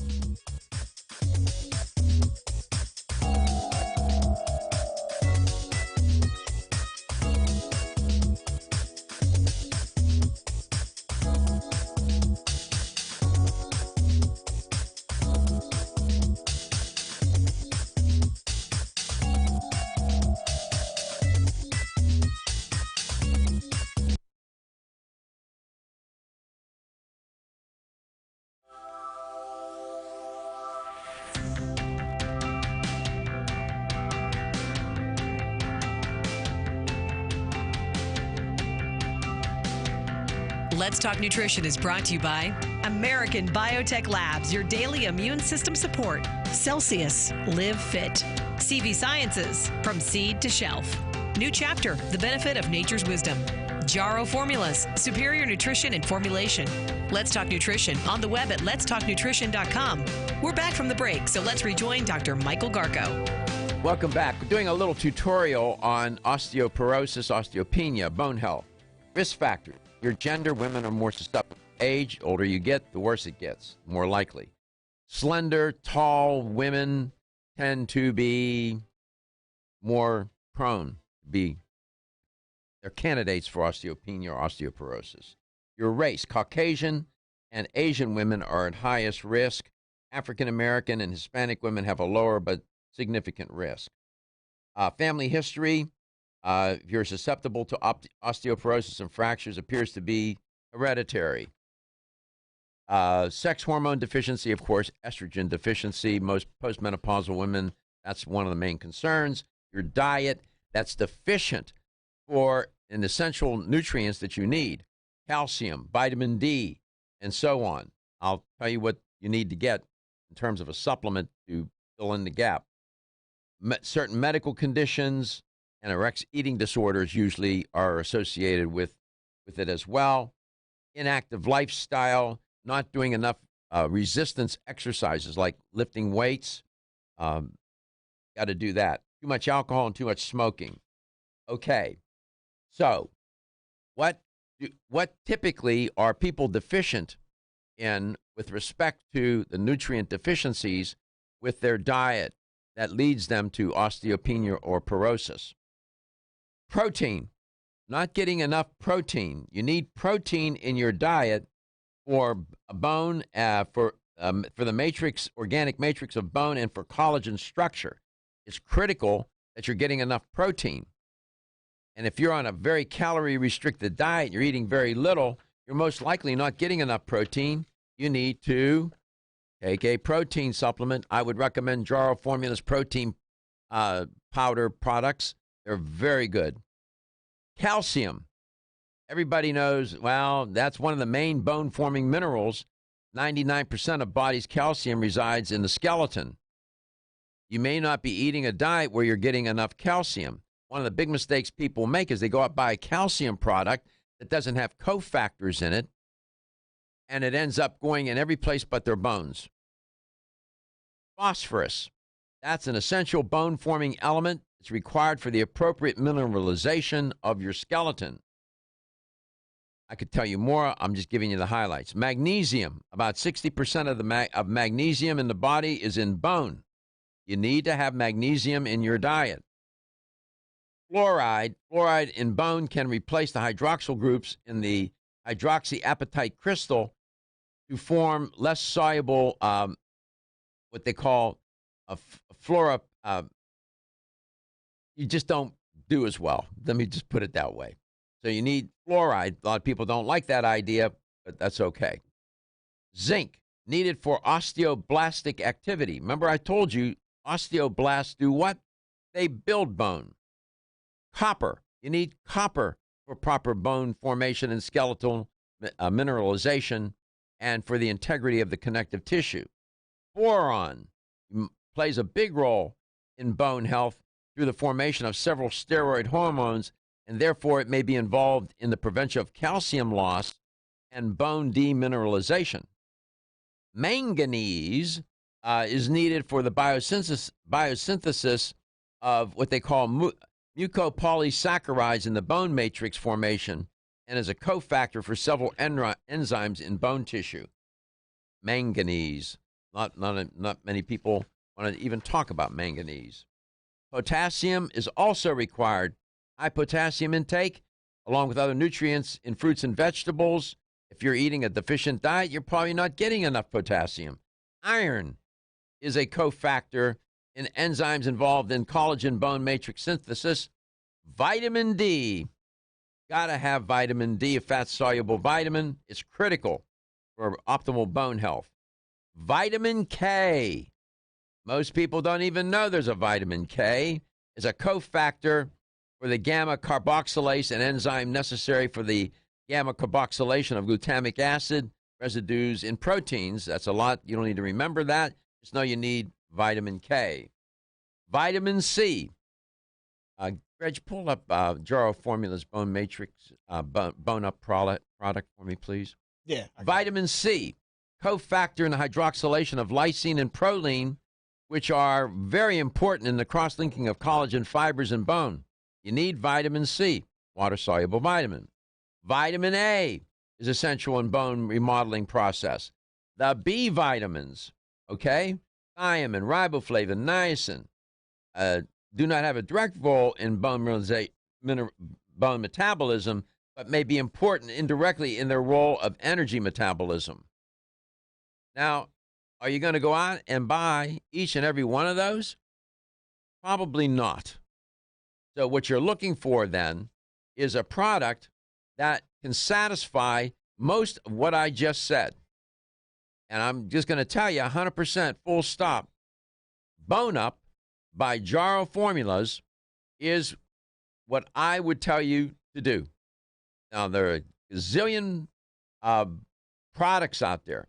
Let's Talk Nutrition is brought to you by American Biotech Labs, your daily immune system support. Celsius, live fit. CV Sciences, from seed to shelf. New Chapter, the benefit of nature's wisdom. Jarrow Formulas, superior nutrition and formulation. Let's Talk Nutrition on the web at letstalknutrition.com. We're back from the break, so let's rejoin Dr. Michael Garko. Welcome back. We're doing a little tutorial on osteoporosis, osteopenia, bone health. Risk factors. Your gender, women are more susceptible. Age, older you get, the worse it gets, more likely. Slender, tall women tend to be more prone to be, they're candidates for osteopenia or osteoporosis. Your race, Caucasian and Asian women are at highest risk. African American and Hispanic women have a lower but significant risk. Family history. If you're susceptible to osteoporosis and fractures, appears to be hereditary. Sex hormone deficiency, of course, estrogen deficiency. Most postmenopausal women, that's one of the main concerns. Your diet that's deficient for an essential nutrients that you need, calcium, vitamin D, and so on. I'll tell you what you need to get in terms of a supplement to fill in the gap. Certain medical conditions, anorexia eating disorders usually are associated with it as well. Inactive lifestyle, not doing enough resistance exercises like lifting weights. Got to do that. Too much alcohol and too much smoking. Okay, so what typically are people deficient in with respect to the nutrient deficiencies with their diet that leads them to osteopenia or porosis? Protein, not getting enough protein. You need protein in your diet for bone, for the matrix, organic matrix of bone, and for collagen structure. It's critical that you're getting enough protein. And if you're on a very calorie-restricted diet, you're eating very little, you're most likely not getting enough protein. You need to take a protein supplement. I would recommend Jarrow Formulas protein powder products. They're very good. Calcium. Everybody knows, well, that's one of the main bone-forming minerals. 99% of body's calcium resides in the skeleton. You may not be eating a diet where you're getting enough calcium. One of the big mistakes people make is they go out and buy a calcium product that doesn't have cofactors in it, and it ends up going in every place but their bones. Phosphorus. That's an essential bone-forming element. It's required for the appropriate mineralization of your skeleton. I could tell you more. I'm just giving you the highlights. Magnesium. About 60% of magnesium in the body is in bone. You need to have magnesium in your diet. Fluoride. Fluoride in bone can replace the hydroxyl groups in the hydroxyapatite crystal to form less soluble, what they call a fluora. You just don't do as well. Let me just put it that way. So you need fluoride. A lot of people don't like that idea, but that's okay. Zinc, needed for osteoblastic activity. Remember I told you osteoblasts do what? They build bone. Copper, you need copper for proper bone formation and skeletal mineralization and for the integrity of the connective tissue. Boron plays a big role in bone health through the formation of several steroid hormones, and therefore it may be involved in the prevention of calcium loss and bone demineralization. Manganese is needed for the biosynthesis of what they call mucopolysaccharides in the bone matrix formation and is a cofactor for several enzymes in bone tissue. Manganese. Not many people want to even talk about manganese. Potassium is also required. High potassium intake, along with other nutrients in fruits and vegetables. If you're eating a deficient diet, you're probably not getting enough potassium. Iron is a cofactor in enzymes involved in collagen bone matrix synthesis. Vitamin D. Got to have vitamin D, a fat-soluble vitamin. It's critical for optimal bone health. Vitamin K. Most people don't even know there's a vitamin K. It's a cofactor for the gamma carboxylase, an enzyme necessary for the gamma carboxylation of glutamic acid residues in proteins. That's a lot. You don't need to remember that. Just know you need vitamin K. Vitamin C. Reg, pull up Jaro Formula's Bone Matrix Bone Up product for me, please. Yeah. Vitamin C, cofactor in the hydroxylation of lysine and proline, which are very important in the cross-linking of collagen fibers and bone. You need vitamin C, water-soluble vitamin. Vitamin A is essential in bone remodeling process. The B vitamins, okay, thiamine, riboflavin, niacin, do not have a direct role in bone metabolism, but may be important indirectly in their role of energy metabolism. Now, are you going to go out and buy each and every one of those? Probably not. So what you're looking for then is a product that can satisfy most of what I just said. And I'm just going to tell you 100% full stop. Bone Up by Jaro Formulas is what I would tell you to do. Now, there are a gazillion products out there.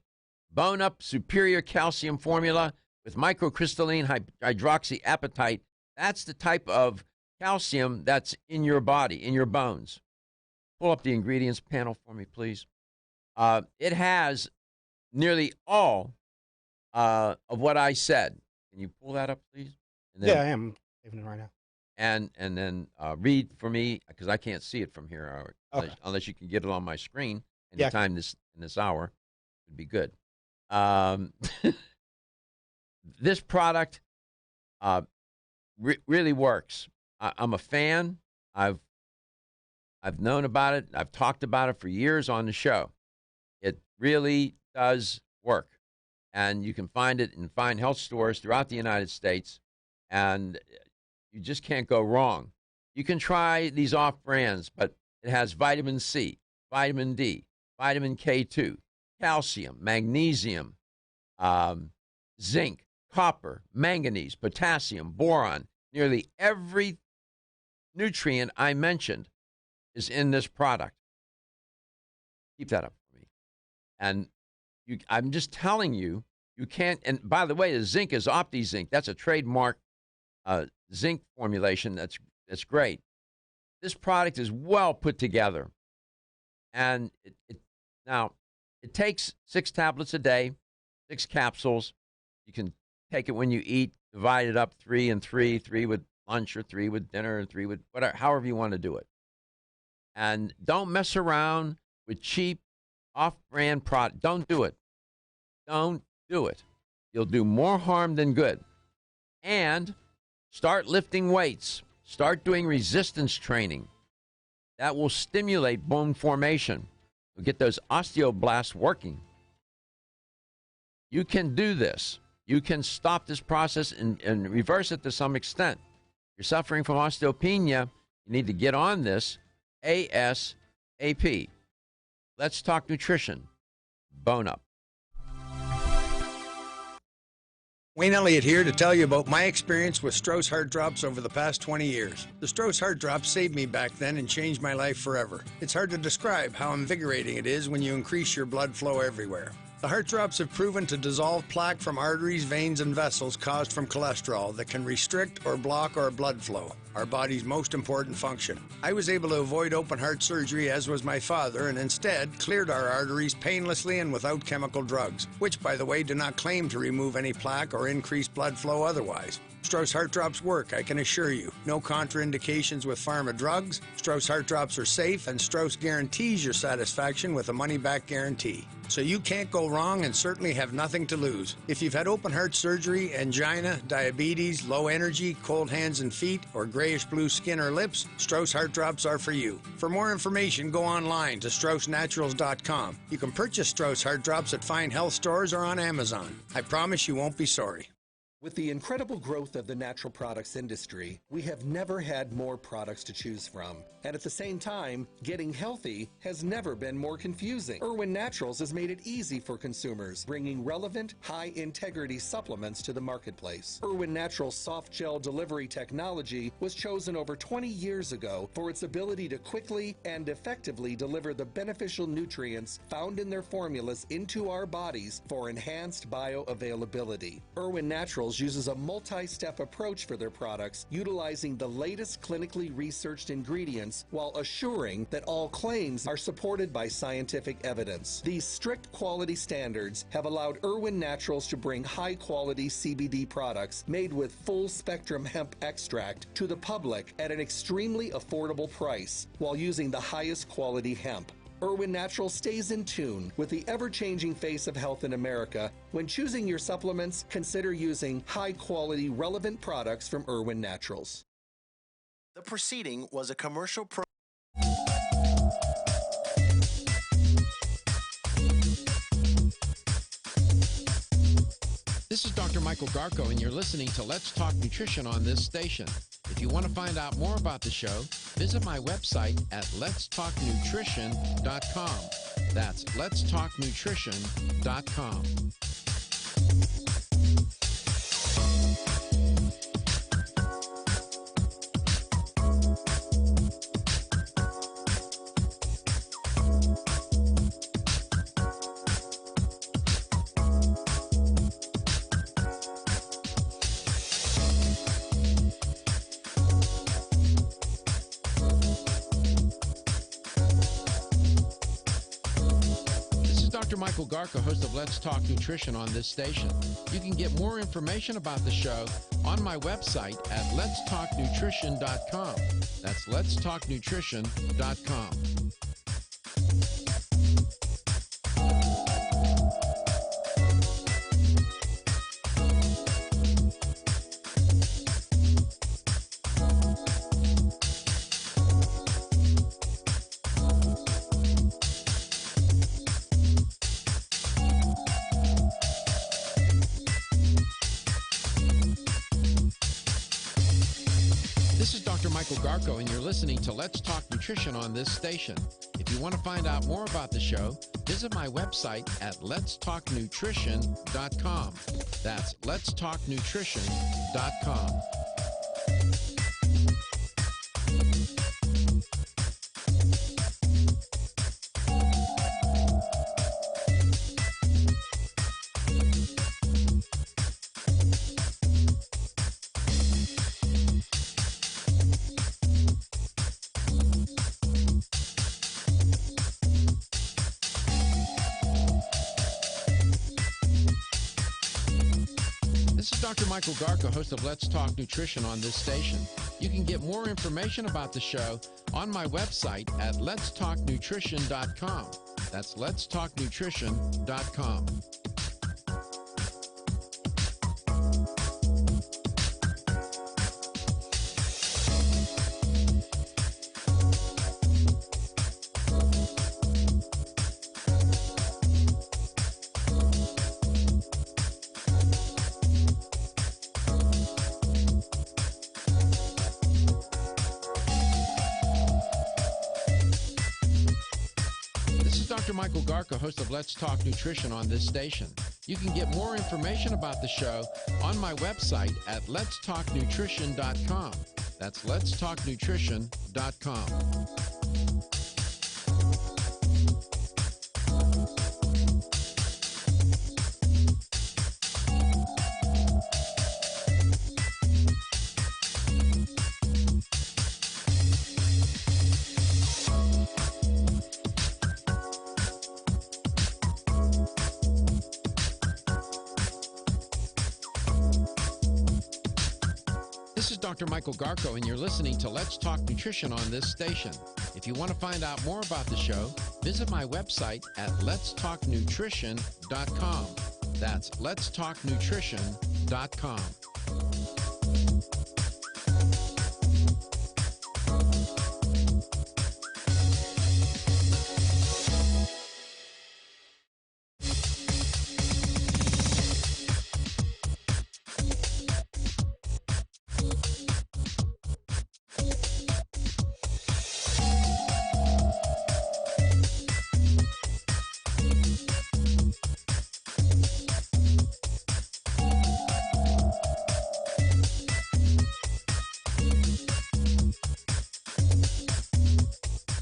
Bone Up Superior Calcium Formula with microcrystalline hydroxyapatite. That's the type of calcium that's in your body, in your bones. Pull up the ingredients panel for me, please. It has nearly all of what I said. Can you pull that up, please? And then, yeah, I am saving it right now. And then read for me, because I can't see it from here, unless you can get it on my screen anytime in this hour. Would be good. This product really works. I'm a fan. I've known about it. I've talked about it for years on the show. It really does work. And you can find it in fine health stores throughout the United States. And you just can't go wrong. You can try these off brands, but it has vitamin C, vitamin D, vitamin K2, calcium, magnesium, zinc, copper, manganese, potassium, boron. Nearly every nutrient I mentioned is in this product. Keep that up for me. And I'm just telling you, you can't. And by the way, the zinc is OptiZinc. That's a trademark zinc formulation. That's great. This product is well put together. And now, it takes 6 tablets a day, 6 capsules. You can take it when you eat, divide it up 3 and 3, 3 with lunch or 3 with dinner and 3 with whatever, however you want to do it. And don't mess around with cheap off-brand product. Don't do it. Don't do it. You'll do more harm than good. And start lifting weights. Start doing resistance training. That will stimulate bone formation. You'll get those osteoblasts working. You can do this. You can stop this process and reverse it to some extent. You're suffering from osteopenia. You need to get on this ASAP. Let's Talk Nutrition. Bone up. Wayne Elliott here to tell you about my experience with Strauss Heart Drops over the past 20 years. The Strauss Heart Drops saved me back then and changed my life forever. It's hard to describe how invigorating it is when you increase your blood flow everywhere. The Heart Drops have proven to dissolve plaque from arteries, veins, and vessels caused from cholesterol that can restrict or block our blood flow, our body's most important function. I was able to avoid open heart surgery, as was my father, and instead cleared our arteries painlessly and without chemical drugs, which, by the way, do not claim to remove any plaque or increase blood flow otherwise. Strauss Heart Drops work, I can assure you. No contraindications with pharma drugs. Strauss Heart Drops are safe, and Strauss guarantees your satisfaction with a money-back guarantee. So you can't go wrong and certainly have nothing to lose. If you've had open heart surgery, angina, diabetes, low energy, cold hands and feet, or grayish-blue skin or lips, Strauss Heart Drops are for you. For more information, go online to StraussNaturals.com. You can purchase Strauss Heart Drops at fine health stores or on Amazon. I promise you won't be sorry. With the incredible growth of the natural products industry, we have never had more products to choose from. And at the same time, getting healthy has never been more confusing. Irwin Naturals has made it easy for consumers, bringing relevant, high-integrity supplements to the marketplace. Irwin Naturals soft gel delivery technology was chosen over 20 years ago for its ability to quickly and effectively deliver the beneficial nutrients found in their formulas into our bodies for enhanced bioavailability. Irwin Naturals uses a multi-step approach for their products, utilizing the latest clinically researched ingredients while assuring that all claims are supported by scientific evidence. These strict quality standards have allowed Irwin Naturals to bring high-quality CBD products made with full-spectrum hemp extract to the public at an extremely affordable price while using the highest quality hemp. Irwin Naturals stays in tune with the ever-changing face of health in America. When choosing your supplements, consider using high-quality, relevant products from Irwin Naturals. The proceeding was a commercial This is Dr. Michael Garko, and you're listening to Let's Talk Nutrition on this station. If you want to find out more about the show, visit my website at letstalknutrition.com. That's letstalknutrition.com. Michael Garko, host of Let's Talk Nutrition on this station. You can get more information about the show on my website at letstalknutrition.com. That's letstalknutrition.com. Michael Garko, and you're listening to Let's Talk Nutrition on this station. If you want to find out more about the show, visit my website at letstalknutrition.com. That's letstalknutrition.com. Dr. Michael Garko, host of Let's Talk Nutrition on this station. You can get more information about the show on my website at letstalknutrition.com. That's letstalknutrition.com. Dr. Michael Garka, host of Let's Talk Nutrition on this station. You can get more information about the show on my website at letstalknutrition.com. That's letstalknutrition.com. This is Dr. Michael Garko, and you're listening to Let's Talk Nutrition on this station. If you want to find out more about the show, visit my website at letstalknutrition.com. That's letstalknutrition.com.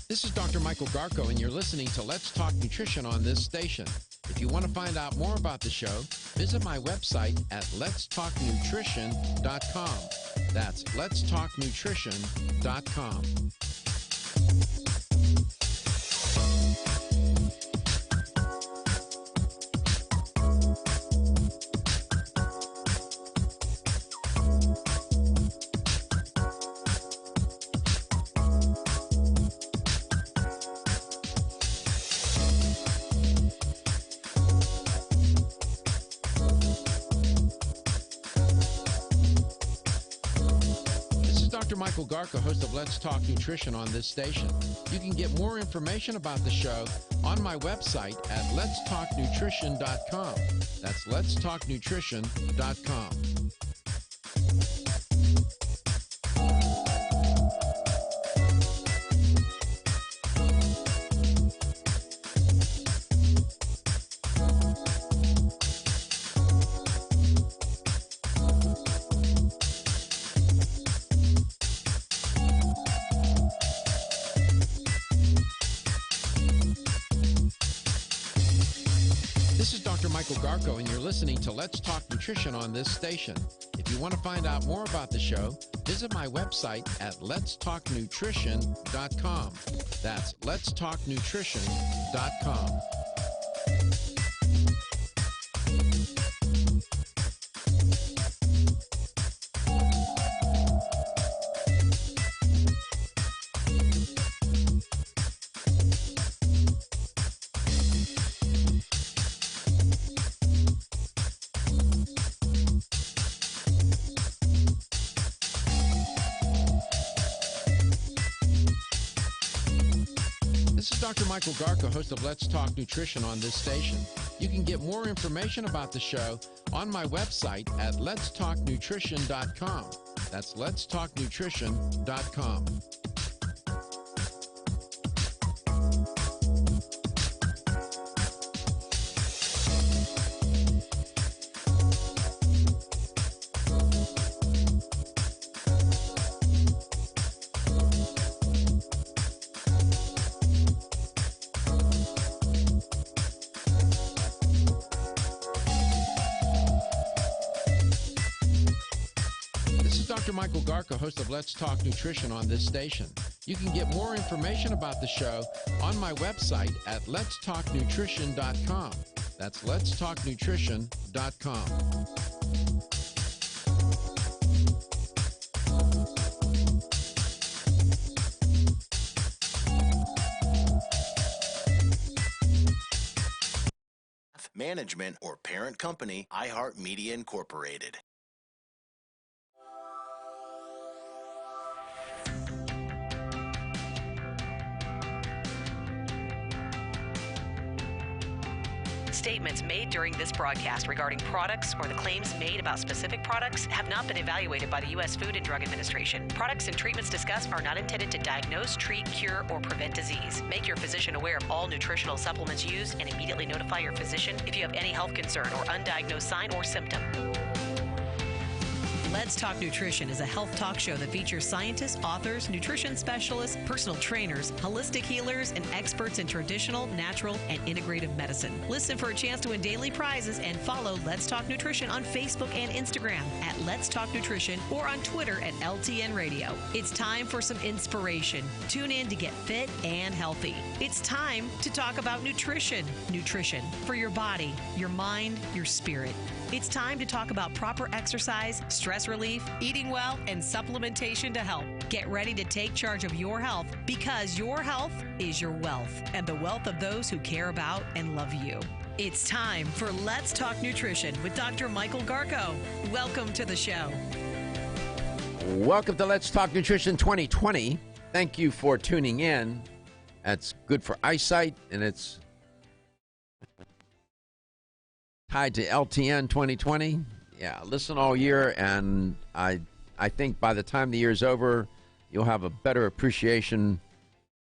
This is Dr. Michael Garko, and you're listening to Let's Talk Nutrition on this station. If you want to find out more about the show, visit my website at letstalknutrition.com. That's letstalknutrition.com. Dr. Michael Garka, host of Let's Talk Nutrition on this station. You can get more information about the show on my website at letstalknutrition.com. That's letstalknutrition.com. This is Dr. Michael Garko, and you're listening to Let's Talk Nutrition on this station. If you want to find out more about the show, visit my website at letstalknutrition.com. That's letstalknutrition.com. This is Dr. Michael Garka, host of Let's Talk Nutrition on this station. You can get more information about the show on my website at letstalknutrition.com. That's letstalknutrition.com. Dr. Michael Garka, host of Let's Talk Nutrition on this station. You can get more information about the show on my website at letstalknutrition.com. That's letstalknutrition.com. Management or parent company, iHeartMedia Incorporated. statements made during this broadcast regarding products or the claims made about specific products have not been evaluated by the U.S. Food and Drug Administration. Products and treatments discussed are not intended to diagnose, treat, cure, or prevent disease. Make your physician aware of all nutritional supplements used and immediately notify your physician if you have any health concern or undiagnosed sign or symptom. Let's Talk Nutrition is a health talk show that features scientists, authors, nutrition specialists, personal trainers, holistic healers, and experts in traditional, natural, and integrative medicine. Listen for a chance to win daily prizes and follow Let's Talk Nutrition on Facebook and Instagram at Let's Talk Nutrition or on Twitter at LTN Radio. It's time for some inspiration. Tune in to get fit and healthy. It's time to talk about nutrition. Nutrition for your body, your mind, your spirit. It's time to talk about proper exercise, stress relief, eating well, and supplementation to help. Get ready to take charge of your health because your health is your wealth and the wealth of those who care about and love you. It's time for Let's Talk Nutrition with Dr. Michael Garko. Welcome to the show. Welcome to Let's Talk Nutrition 2020. Thank you for tuning in. That's good for eyesight, and it's tied to LTN 2020. Yeah, listen all year, and I think by the time the year's over, you'll have a better appreciation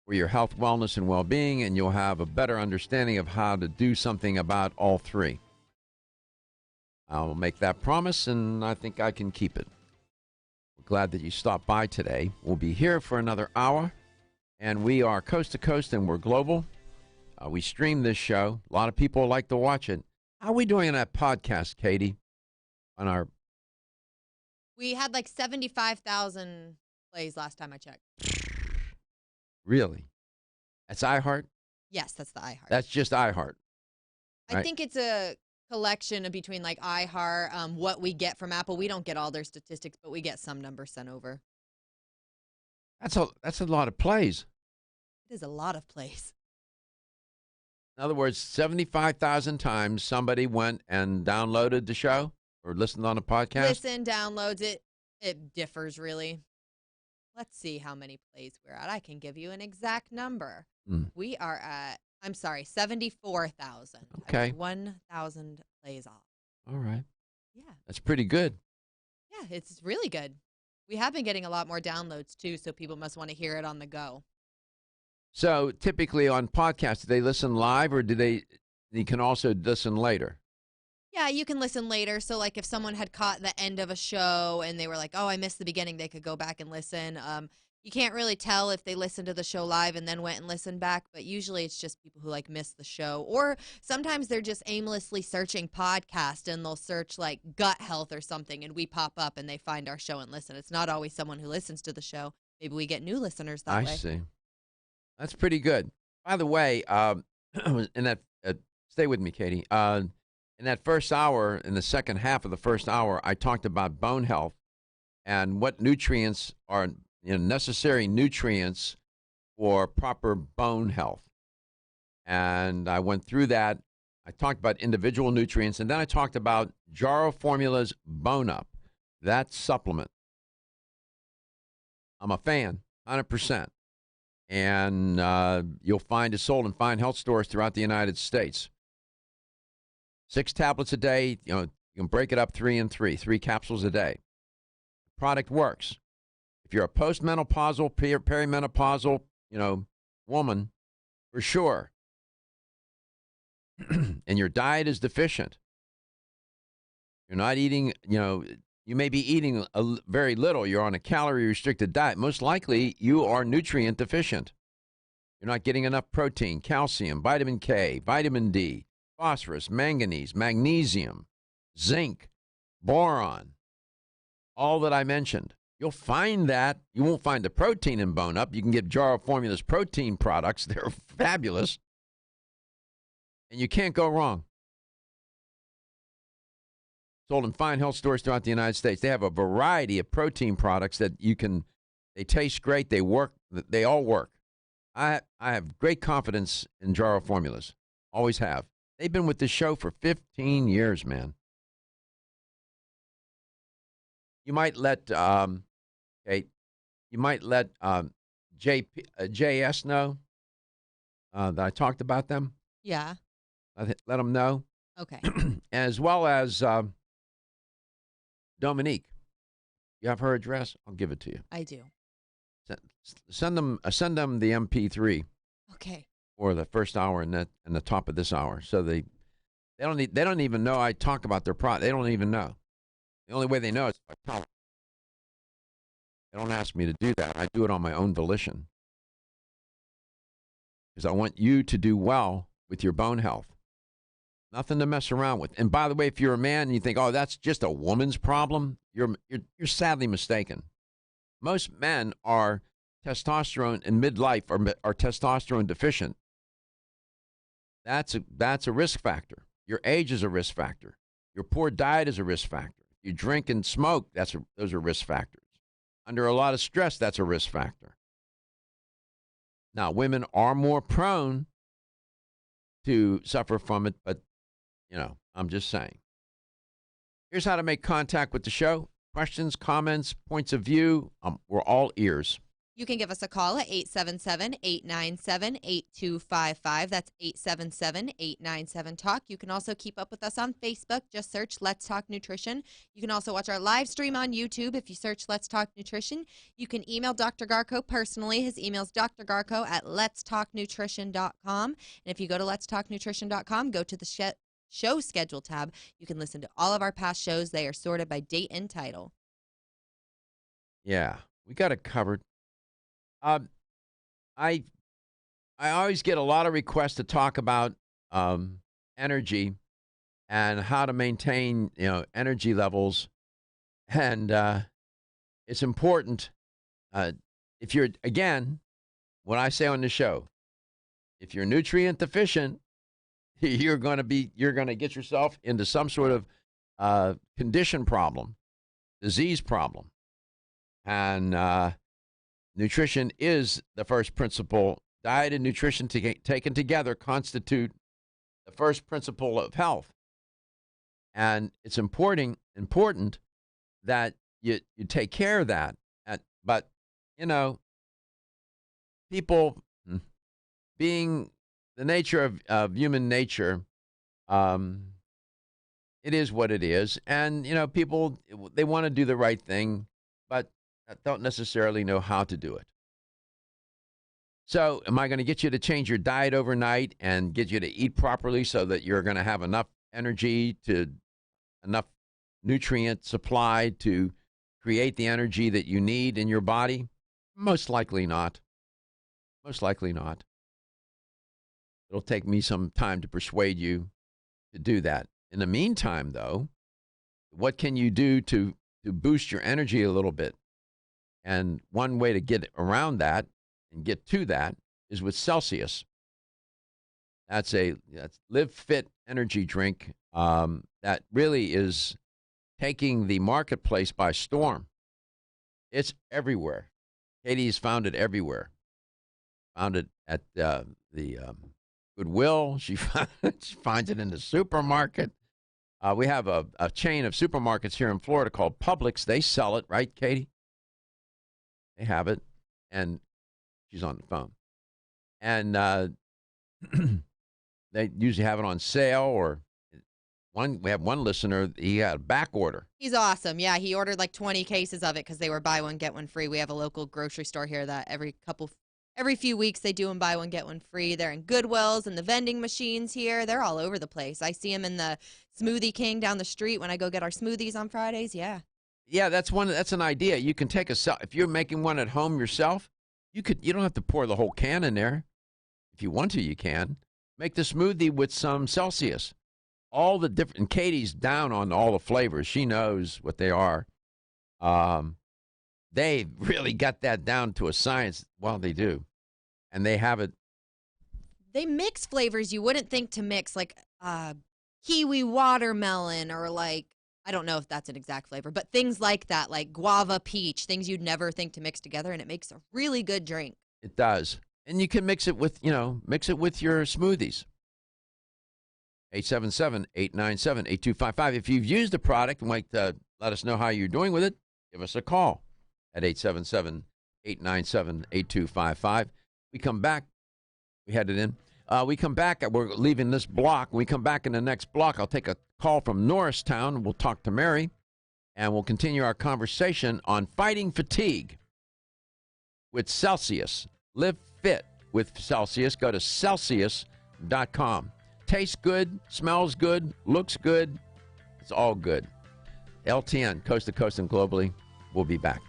for your health, wellness, and well-being, and you'll have a better understanding of how to do something about all three. I'll make that promise, and I think I can keep it. We're glad that you stopped by today. We'll be here for another hour, and we are coast to coast, and we're global. We stream this show. A lot of people like to watch it. How are we doing on that podcast, Katie? We had like 75,000 plays last time I checked. Really? That's iHeart? Yes, that's the iHeart. That's just iHeart. I right? think it's a collection of between like iHeart, what we get from Apple. We don't get all their statistics, but we get some numbers sent over. That's a lot of plays. It is a lot of plays. In other words, 75,000 times somebody went and downloaded the show or listened on a podcast? Listen, downloads, it differs really. Let's see how many plays we're at. I can give you an exact number. We are at, 74,000. Okay. 1,000 plays off. All right. Yeah. That's pretty good. Yeah, it's really good. We have been getting a lot more downloads too, so people must want to hear it on the go. So typically on podcasts, do they listen live or you can also listen later? Yeah, you can listen later. So like if someone had caught the end of a show and they were like, oh, I missed the beginning, they could go back and listen. You can't really tell if they listened to the show live and then went and listened back, but usually it's just people who like missed the show. Or sometimes they're just aimlessly searching podcast and they'll search like gut health or something and we pop up and they find our show and listen. It's not always someone who listens to the show. Maybe we get new listeners that way. I see. That's pretty good. By the way, in that stay with me, Katie. In that first hour, in the second half of the first hour, I talked about bone health and what nutrients are necessary nutrients for proper bone health. And I went through that. I talked about individual nutrients, and then I talked about Jarrow Formula's Bone Up, that supplement. I'm a fan, 100%. And you'll find it sold in fine health stores throughout the United States. 6 tablets a day. You can break it up 3 and 3 capsules a day. The product works. If you're a postmenopausal, perimenopausal, woman, for sure, and your diet is deficient, you're not eating, you may be eating very little. You're on a calorie-restricted diet. Most likely, you are nutrient deficient. You're not getting enough protein, calcium, vitamin K, vitamin D, phosphorus, manganese, magnesium, zinc, boron, all that I mentioned. You'll find that. You won't find the protein in Bone Up. You can get Jarrow Formula's protein products. They're fabulous. And you can't go wrong. Sold in fine health stores throughout the United States. They have a variety of protein products that they taste great. They work. They all work. I have great confidence in Jarrow Formulas. Always have. They've been with this show for 15 years, man. You might let JS know that I talked about them. Yeah. Let them know. Okay. As well as Dominique. You have her address? I'll give it to you. I do. Send them the MP3 Okay. for the first hour and the top of this hour. So they don't even know I talk about their product. They don't even know. The only way they know is if I tell them. They don't ask me to do that. I do it on my own volition. Because I want you to do well with your bone health. Nothing to mess around with. And by the way, if you're a man and you think, oh, that's just a woman's problem, you're sadly mistaken. Most men are testosterone in midlife are testosterone deficient. That's a risk factor. Your age is a risk factor. Your poor diet is a risk factor. You drink and smoke, those are risk factors. Under a lot of stress, that's a risk factor. Now, women are more prone to suffer from it, but, I'm just saying. Here's how to make contact with the show. Questions, comments, points of view, we're all ears. You can give us a call at 877-897-8255. That's 877-897-TALK. You can also keep up with us on Facebook. Just search Let's Talk Nutrition. You can also watch our live stream on YouTube if you search Let's Talk Nutrition. You can email Dr. Garko personally. His email is drgarko@letstalknutrition.com. And if you go to letstalknutrition.com, go to the show schedule tab. You can listen to all of our past shows. They are sorted by date and title. Yeah, we got it covered. I always get a lot of requests to talk about energy and how to maintain energy levels, and it's important. If you're, again, what I say on the show, if you're nutrient deficient, you're going to get yourself into some sort of condition problem, disease problem, and nutrition is the first principle. Diet and nutrition taken together constitute the first principle of health. And it's important that you take care of that. But, people, being the nature of human nature, it is what it is. And, people, they want to do the right thing, but don't necessarily know how to do it. So am I going to get you to change your diet overnight and get you to eat properly so that you're going to have enough energy, enough nutrient supply to create the energy that you need in your body? Most likely not. Most likely not. It'll take me some time to persuade you to do that. In the meantime, though, what can you do to boost your energy a little bit? And one way to get around that and get to that is with Celsius. That's Live Fit energy drink that really is taking the marketplace by storm. It's everywhere. Katie's found it everywhere. Found it at the Goodwill. She finds it in the supermarket. We have a chain of supermarkets here in Florida called Publix. They sell it, right, Katie? They have it, and she's on the phone. And they usually have it on sale, or we have one listener, he had a back order. He's awesome. Yeah, he ordered like 20 cases of it because they were buy one, get one free. We have a local grocery store here that every few weeks they do them buy one, get one free. They're in Goodwills and the vending machines here. They're all over the place. I see them in the Smoothie King down the street when I go get our smoothies on Fridays. Yeah. Yeah, that's an idea. You can take if you're making one at home yourself, you don't have to pour the whole can in there. If you want to, you can. Make the smoothie with some Celsius. All the different, Katie's down on all the flavors. She knows what they are. They really got that down to a science. Well, they do. And they have it. They mix flavors you wouldn't think to mix, like kiwi watermelon, or like, I don't know if that's an exact flavor, but things like that, like guava peach, things you'd never think to mix together, and it makes a really good drink. It does. And you can mix it with your smoothies. 877-897-8255. If you've used the product and like to let us know how you're doing with it, give us a call at 877-897-8255. We come back. We had it in. We come back. We're leaving this block. When we come back in the next block, I'll take a call from Norristown. We'll talk to Mary, and we'll continue our conversation on fighting fatigue with Celsius. Live fit with Celsius. Go to Celsius.com. Tastes good, smells good, looks good. It's all good. LTN, coast to coast and globally. We'll be back.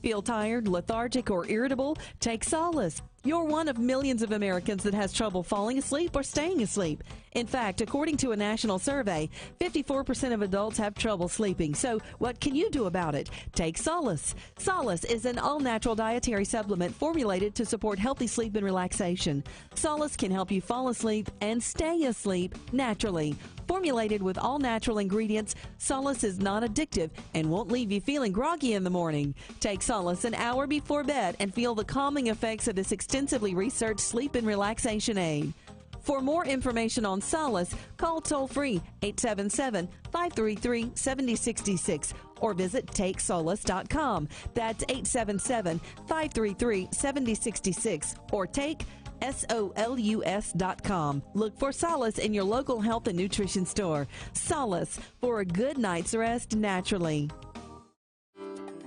Feel tired, lethargic, or irritable? Take solace. You're one of millions of Americans that has trouble falling asleep or staying asleep. In fact, according to a national survey, 54% of adults have trouble sleeping. So what can you do about it? Take Solace. Solace is an all-natural dietary supplement formulated to support healthy sleep and relaxation. Solace can help you fall asleep and stay asleep naturally. Formulated with all-natural ingredients, Solace is non-addictive and won't leave you feeling groggy in the morning. Take Solace an hour before bed and feel the calming effects of this extensively researched sleep and relaxation aid. For more information on Solace, call toll-free 877-533-7066 or visit TakeSolace.com. That's 877-533-7066 or take SOLUS.com. Look for Solace in your local health and nutrition store. Solace, for a good night's rest naturally.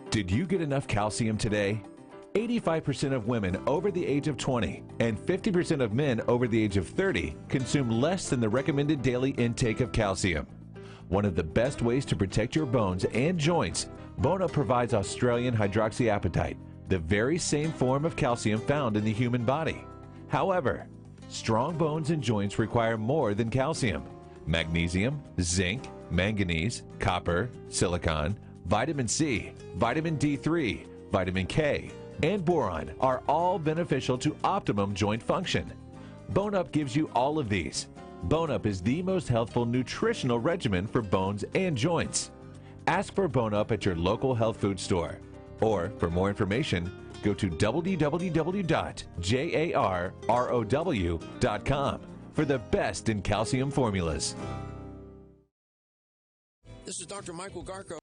Did you get enough calcium today? 85% of women over the age of 20 and 50% of men over the age of 30 consume less than the recommended daily intake of calcium. One of the best ways to protect your bones and joints, Bone Up provides Australian hydroxyapatite, the very same form of calcium found in the human body. However, strong bones and joints require more than calcium. Magnesium, zinc, manganese, copper, silicon, vitamin C, vitamin D3, vitamin K, and boron are all beneficial to optimum joint function. Bone Up gives you all of these. Bone Up is the most healthful nutritional regimen for bones and joints. Ask for Bone Up at your local health food store. Or, for more information, go to www.jarrow.com for the best in calcium formulas. This is Dr. Michael Garko.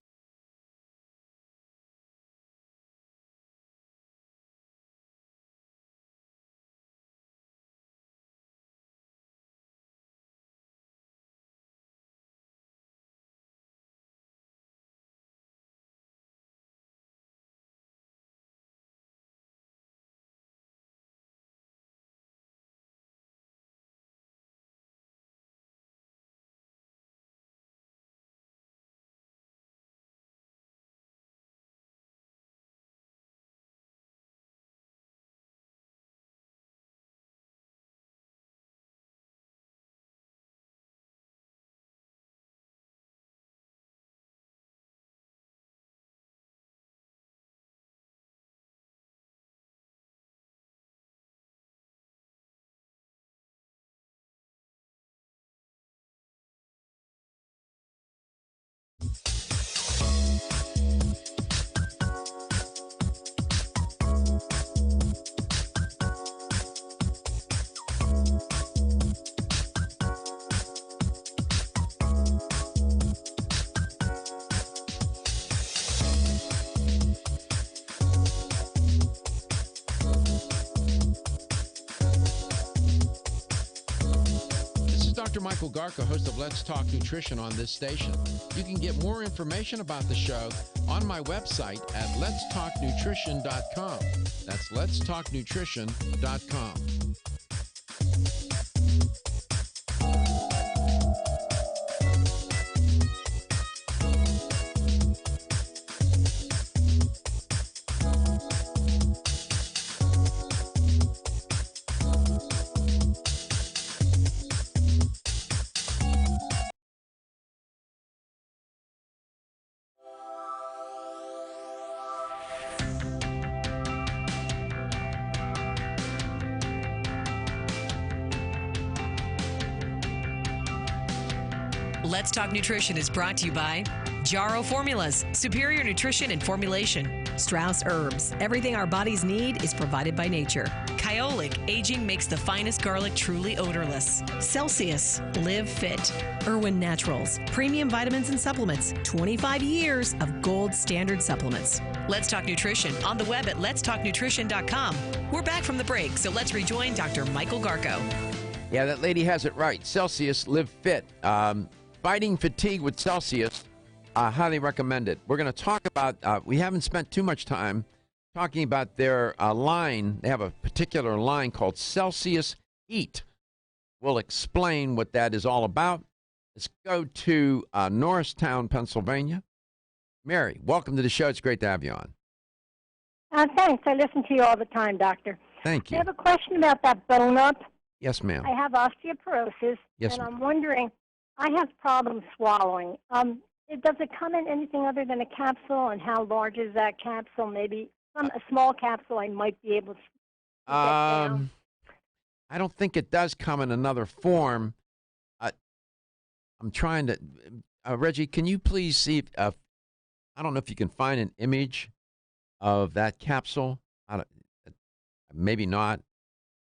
Dr. Michael Garko, host of Let's Talk Nutrition on this station. You can get more information about the show on my website at letstalknutrition.com. That's letstalknutrition.com. Let's Talk Nutrition is brought to you by Jarrow Formulas, superior nutrition and formulation. Strauss Herbs, everything our bodies need is provided by nature. Kyolic, aging makes the finest garlic truly odorless. Celsius, live fit. Irwin Naturals, premium vitamins and supplements. 25 years of gold standard supplements. Let's Talk Nutrition on the web at letstalknutrition.com. We're back from the break, so let's rejoin Dr. Michael Garko. Yeah, that lady has it right. Celsius, live fit. Fighting fatigue with Celsius, highly recommended. We're going to talk about, we haven't spent too much time talking about their line. They have a particular line called Celsius Heat. We'll explain what that is all about. Let's go to Norristown, Pennsylvania. Mary, welcome to the show. It's great to have you on. Thanks. I listen to you all the time, doctor. Thank you. I have a question about that bone up. Yes, ma'am. I have osteoporosis, Yes, and ma'am. I'm wondering, I have problems swallowing. Does it come in anything other than a capsule, and how large is that capsule? Maybe a small capsule I might be able to get down. I don't think it does come in another form. I'm trying to, Reggie, can you please see if, I don't know if you can find an image of that capsule. Maybe not.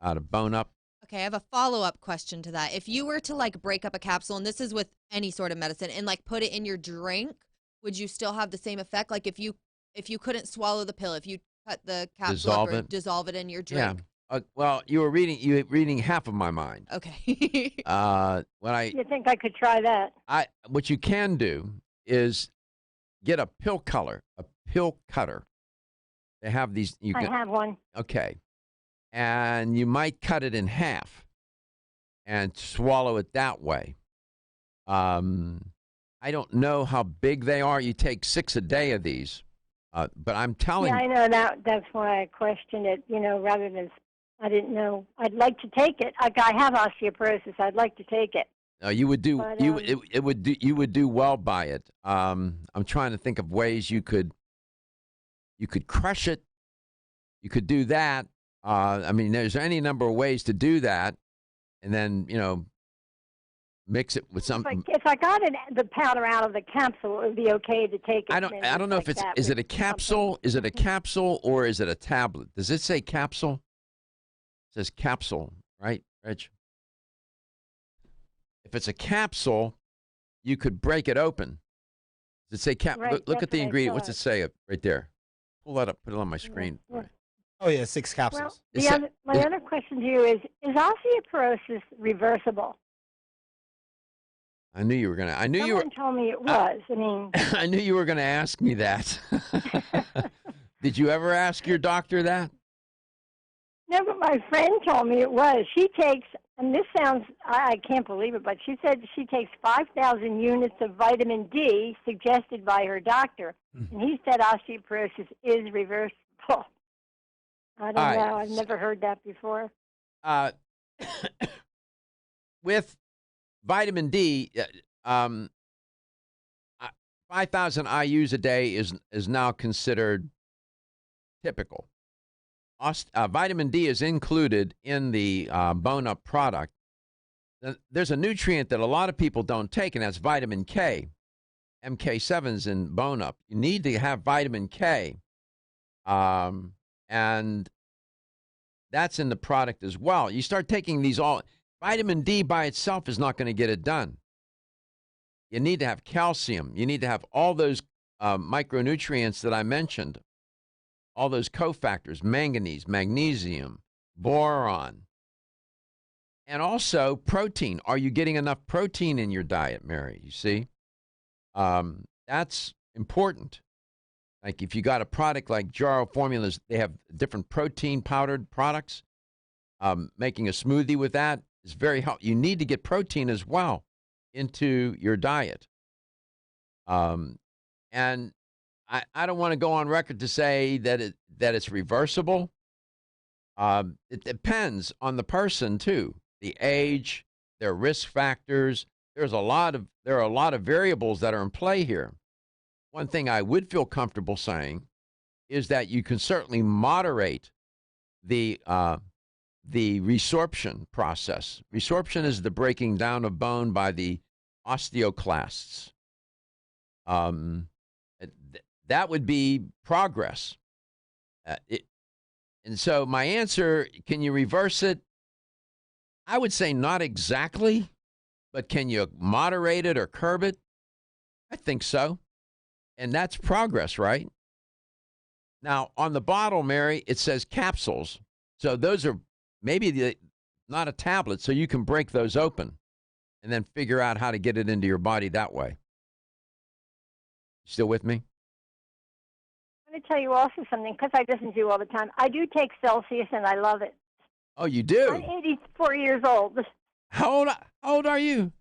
Out of bone up. Okay, I have a follow-up question to that. If you were to like break up a capsule, and this is with any sort of medicine, and like put it in your drink, would you still have the same effect? Like if you couldn't swallow the pill, if you cut the capsule up or dissolve it in your drink? Yeah. Well, you were reading half of my mind. Okay. You think I could try that? What you can do is get a pill cutter. They have these. I have one. Okay. And you might cut it in half and swallow it that way. I don't know how big they are. You take 6 a day of these. But I'm telling you. Yeah, I know that. That's why I questioned it, rather than, I didn't know. I'd like to take it. I have osteoporosis. I'd like to take it. You would do, But, you would do well by it. I'm trying to think of ways you could crush it. You could do that. There's any number of ways to do that, and then mix it with something. If I got the powder out of the capsule, it would be okay to take it. I don't know if it's is it a capsule? Is it a capsule or is it a tablet? Does it say capsule? It says capsule, right, Reg? If it's a capsule, you could break it open. Does it say cap? Right, look at the that's what I ingredient. What's it thought. say right there? Pull that up. Put it on my screen. Yeah. Oh, yeah, 6 capsules. Well, my other question to you is osteoporosis reversible? I knew you were gonna. I knew you were. Someone told me it was. I knew you were going to ask me that. Did you ever ask your doctor that? No, but my friend told me it was. She takes, and this sounds, I can't believe it, but she said she takes 5,000 units of vitamin D suggested by her doctor, and he said osteoporosis is reversible. I don't know. I've never heard that before. With vitamin D, 5,000 IUs a day is now considered typical. Vitamin D is included in the Bone Up product. There's a nutrient that a lot of people don't take, and that's vitamin K. MK7's in Bone Up. You need to have vitamin K, and that's in the product as well. You start taking these vitamin D by itself is not going to get it done. You need to have calcium. You need to have all those micronutrients that I mentioned, all those cofactors, manganese, magnesium, boron, and also protein. Are you getting enough protein in your diet, Mary? You see? That's important. Like if you got a product like Jarrow Formulas, they have different protein powdered products. Making a smoothie with that is very helpful. You need to get protein as well into your diet. And I don't want to go on record to say that it's reversible. It depends on the person too, the age, their risk factors. There are a lot of variables that are in play here. One thing I would feel comfortable saying is that you can certainly moderate the resorption process. Resorption is the breaking down of bone by the osteoclasts. That would be progress. And so my answer, can you reverse it? I would say not exactly, but can you moderate it or curb it? I think so. And that's progress, right? Now, on the bottle, Mary, it says capsules. So those are maybe not a tablet, so you can break those open and then figure out how to get it into your body that way. Still with me? I'm going to tell you also something, because I listen to you all the time. I do take Celsius, and I love it. Oh, you do? I'm 84 years old. How old are you?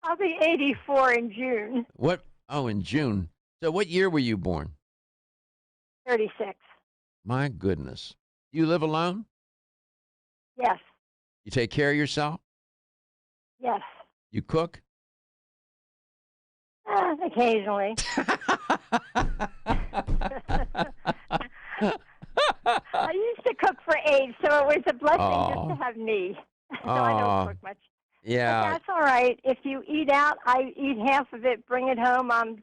I'll be 84 in June. What? Oh, in June. So what year were you born? 36. My goodness. You live alone? Yes. You take care of yourself? Yes. You cook? Occasionally. I used to cook for age, so it was a blessing just to have me. So I don't cook much. Yeah. But that's all right. If you eat out, I eat half of it, bring it home. I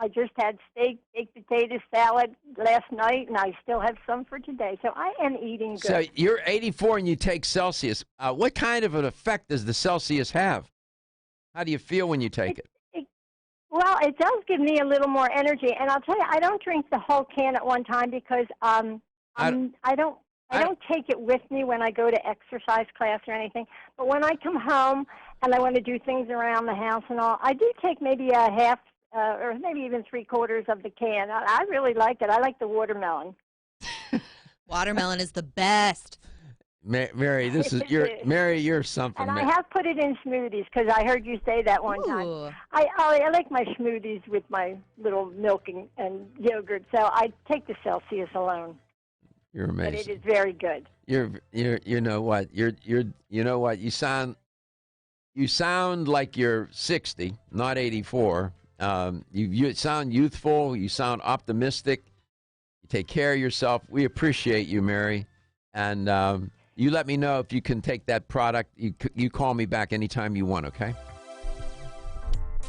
just had steak, baked potato salad last night, and I still have some for today. So I am eating good. So you're 84 and you take Celsius. What kind of an effect does the Celsius have? How do you feel when you take it? Well, it does give me a little more energy, and I'll tell you, I don't drink the whole can at one time because I don't take it with me when I go to exercise class or anything. But when I come home and I want to do things around the house and all, I do take maybe a half or maybe even 3/4 of the can. I really like it. I like the watermelon. Watermelon is the best. Mary, you're something. And I have put it in smoothies because I heard you say that one time. I like my smoothies with my little milk and yogurt, so I take the Celsius alone. You're amazing. But it is very good. You know what? You sound like you're 60, not 84. You sound youthful. You sound optimistic. You take care of yourself. We appreciate you, Mary. And you let me know if you can take that product. You call me back anytime you want, okay?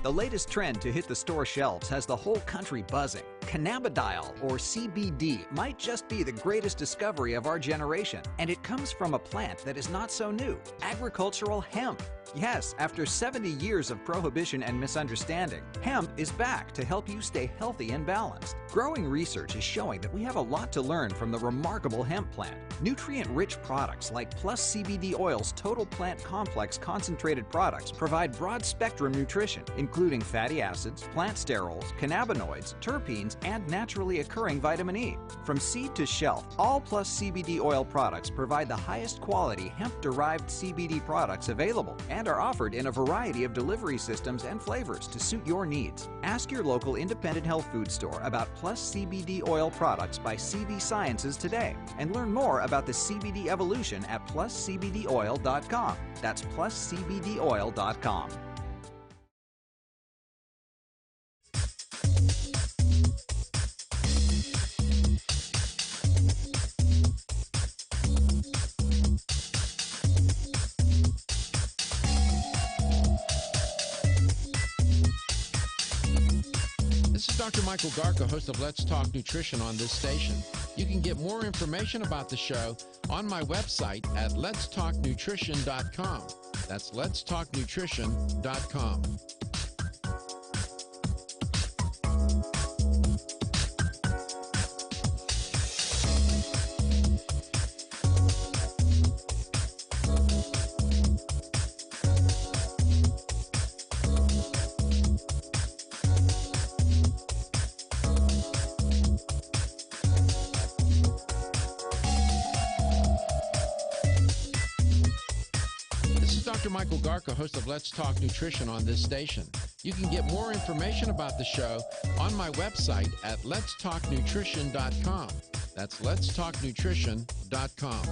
The latest trend to hit the store shelves has the whole country buzzing. Cannabidiol, or CBD, might just be the greatest discovery of our generation, and it comes from a plant that is not so new, agricultural hemp. Yes, after 70 years of prohibition and misunderstanding, hemp is back to help you stay healthy and balanced. Growing research is showing that we have a lot to learn from the remarkable hemp plant. Nutrient-rich products like Plus CBD Oil's Total Plant Complex concentrated products provide broad-spectrum nutrition, including fatty acids, plant sterols, cannabinoids, terpenes, and naturally occurring vitamin E. From seed to shelf, all Plus CBD Oil products provide the highest quality hemp-derived CBD products available and are offered in a variety of delivery systems and flavors to suit your needs. Ask your local independent health food store about Plus CBD Oil products by CV Sciences today and learn more about the CBD evolution at pluscbdoil.com. That's pluscbdoil.com. This is Dr. Michael Garko, host of Let's Talk Nutrition on this station. You can get more information about the show on my website at letstalknutrition.com. That's letstalknutrition.com. Dr. Michael Garko, host of Let's Talk Nutrition on this station. You can get more information about the show on my website at letstalknutrition.com. That's letstalknutrition.com.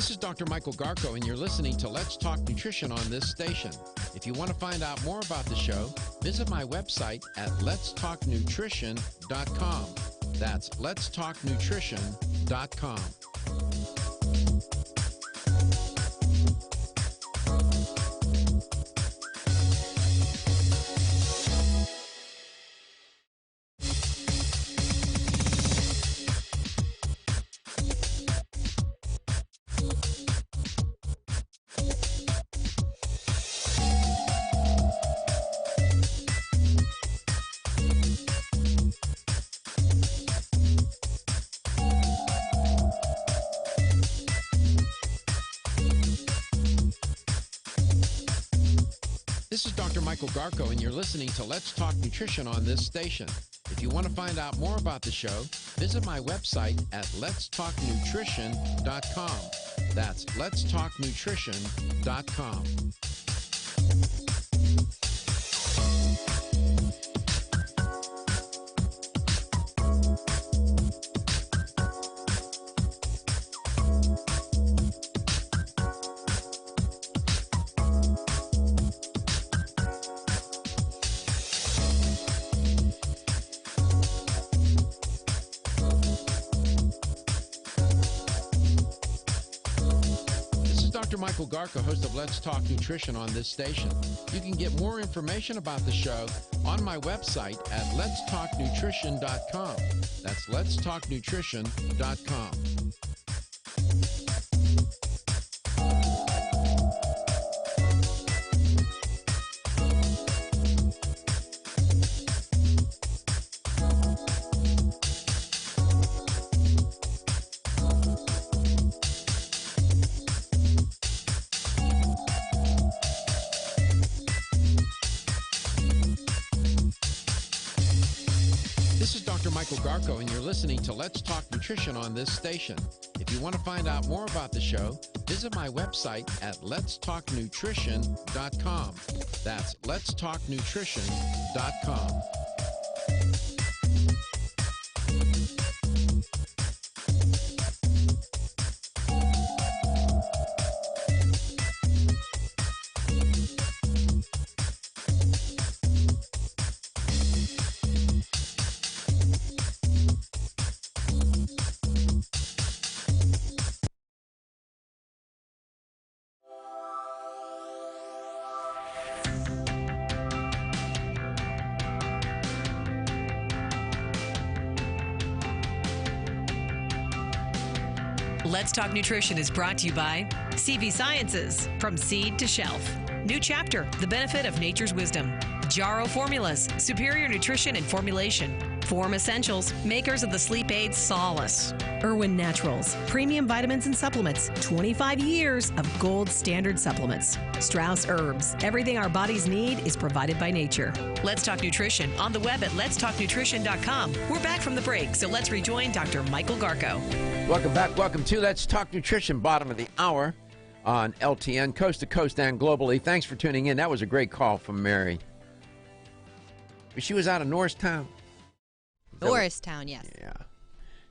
This is Dr. Michael Garko, and you're listening to Let's Talk Nutrition on this station. If you want to find out more about the show, visit my website at letstalknutrition.com. That's letstalknutrition.com. This is Dr. Michael Garko, and you're listening to Let's Talk Nutrition on this station. If you want to find out more about the show, visit my website at letstalknutrition.com. That's letstalknutrition.com. Dr. Michael Garko, host of Let's Talk Nutrition on this station. You can get more information about the show on my website at letstalknutrition.com. That's letstalknutrition.com. This is Dr. Michael Garko, and you're listening to Let's Talk Nutrition on this station. If you want to find out more about the show, visit my website at letstalknutrition.com. That's letstalknutrition.com. Let's Talk Nutrition is brought to you by CV Sciences, from seed to shelf. New chapter, the benefit of nature's wisdom. Jarrow Formulas, superior nutrition and formulation. Form Essentials, makers of the sleep aid Solace. Irwin Naturals, premium vitamins and supplements. 25 years of gold standard supplements. Strauss Herbs, everything our bodies need is provided by nature. Let's Talk Nutrition on the web at letstalknutrition.com. We're back from the break, so let's rejoin Dr. Michael Garko. Welcome back. Welcome to Let's Talk Nutrition, bottom of the hour on LTN, coast to coast and globally. Thanks for tuning in. That was a great call from Mary. She was out of Norristown. Norristown, yes. Yeah.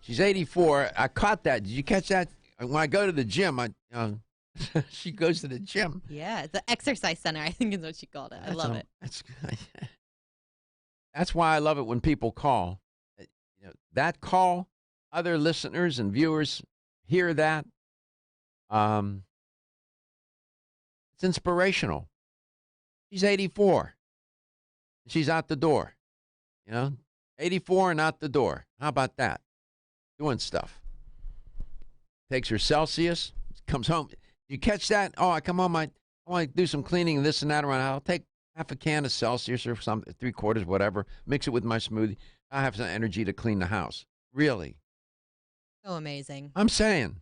She's 84. I caught that. Did you catch that? When I go to the gym, she goes to the gym. Yeah, the exercise center, I think is what she called it. I love it. That's why I love it when people call. That call, other listeners and viewers hear that. It's inspirational. She's 84. She's out the door. 84 and out the door. How about that? Doing stuff. Takes her Celsius, comes home. You catch that? Oh, I come home, I want to do some cleaning and this and that around. I'll take half a can of Celsius or something, 3/4, whatever, mix it with my smoothie. I have some energy to clean the house. Really. So amazing. I'm saying.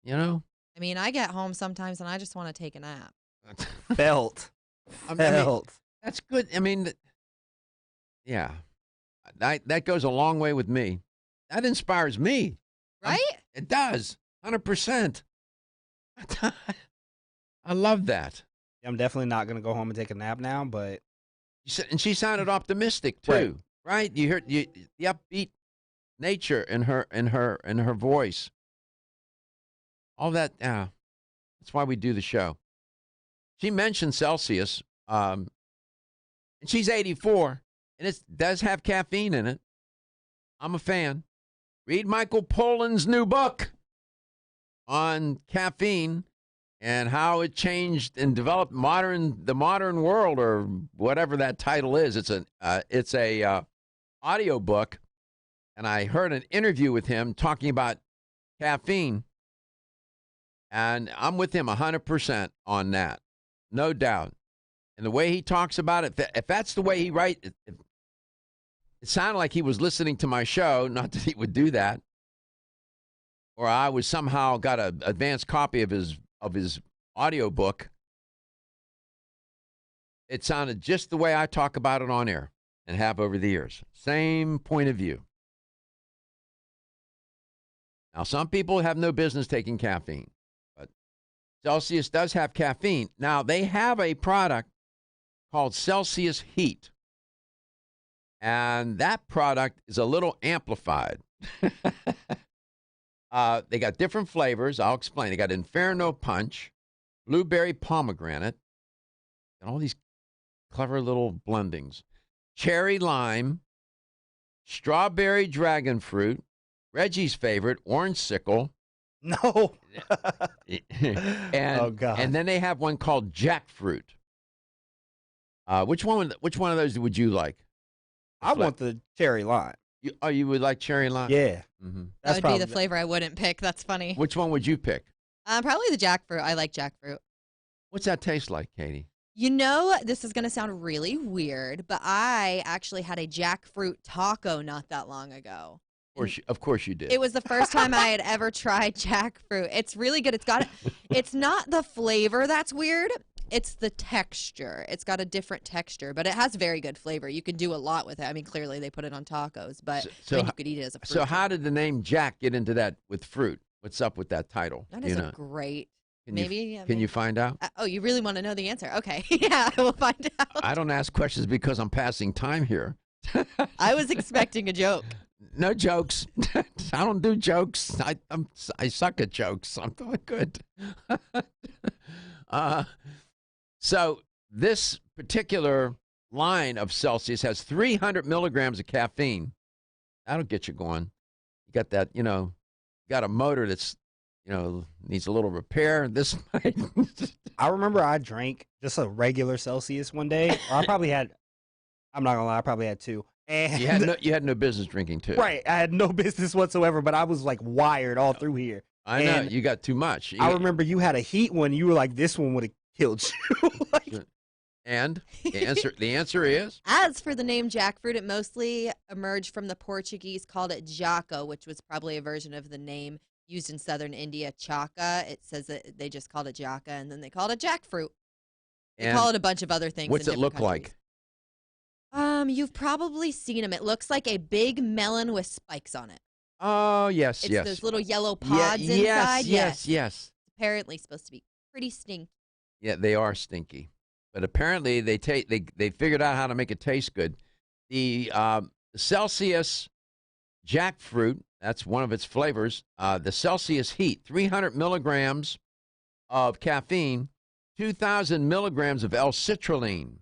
I mean, I get home sometimes and I just want to take a nap. Felt. That's good. I mean, yeah. That goes a long way with me. That inspires me. Right? It does. 100%. I love that. I'm definitely not going to go home and take a nap now, but... And she sounded optimistic, too. Right? You heard the upbeat nature in her voice. All that. That's why we do the show. She mentioned Celsius, and she's 84, and it does have caffeine in it. I'm a fan. Read Michael Pollan's new book on caffeine and how it changed and developed the modern world, or whatever that title is. It's a audio book, and I heard an interview with him talking about caffeine, and I'm with him 100% on that, no doubt. And the way he talks about it, if that's the way he writes, it sounded like he was listening to my show. Not that he would do that, or I was somehow got an advanced copy of his audio book. It sounded just the way I talk about it on air and have over the years. Same point of view. Now, some people have no business taking caffeine, but Celsius does have caffeine. Now, they have a product called Celsius Heat, and that product is a little amplified. They got different flavors. I'll explain. They got Inferno Punch, Blueberry Pomegranate, and all these clever little blendings. Cherry Lime, Strawberry Dragon Fruit, Reggie's favorite, Orange Sickle. No. And, oh, God. And then they have one called Jackfruit. Which one of those would you like? I want the cherry lime. You would like cherry lime? Yeah. Mm-hmm. That would be the flavor I wouldn't pick. That's funny. Which one would you pick? Probably the jackfruit. I like jackfruit. What's that taste like, Katie? You know, this is going to sound really weird, but I actually had a jackfruit taco not that long ago. Of course you did. It was the first time I had ever tried jackfruit. It's really good. It's not the flavor that's weird. It's the texture. It's got a different texture, but it has very good flavor. You can do a lot with it. I mean, clearly they put it on tacos, but you could eat it as a fruit. So how did the name Jack get into that with fruit? What's up with that title? That is a great. Can you find out? Oh, you really want to know the answer? Okay. Yeah, we'll find out. I don't ask questions because I'm passing time here. I was expecting a joke. No jokes. I don't do jokes. I suck at jokes. I'm doing good. So this particular line of Celsius has 300 milligrams of caffeine. That'll get you going. You got that, you got a motor that's, needs a little repair. This might. I remember I drank just a regular Celsius one day. Or I'm not gonna lie, I probably had two. And you had no business drinking too. Right. I had no business whatsoever, but I was like wired all through here. I know. You got too much. I remember you had a heat one. You were like, this one would have killed you. And the answer is? As for the name jackfruit, it mostly emerged from the Portuguese, called it jaco, which was probably a version of the name used in southern India, chaca. It says that they just called it jaca, and then they called it jackfruit. They call it a bunch of other things. What's it look like? You've probably seen them. It looks like a big melon with spikes on it. Oh, yes, it's those little yellow pods inside. Yes. Apparently supposed to be pretty stinky. Yeah, they are stinky. But apparently they figured out how to make it taste good. The Celsius jackfruit, that's one of its flavors. The Celsius Heat, 300 milligrams of caffeine, 2,000 milligrams of L-citrulline.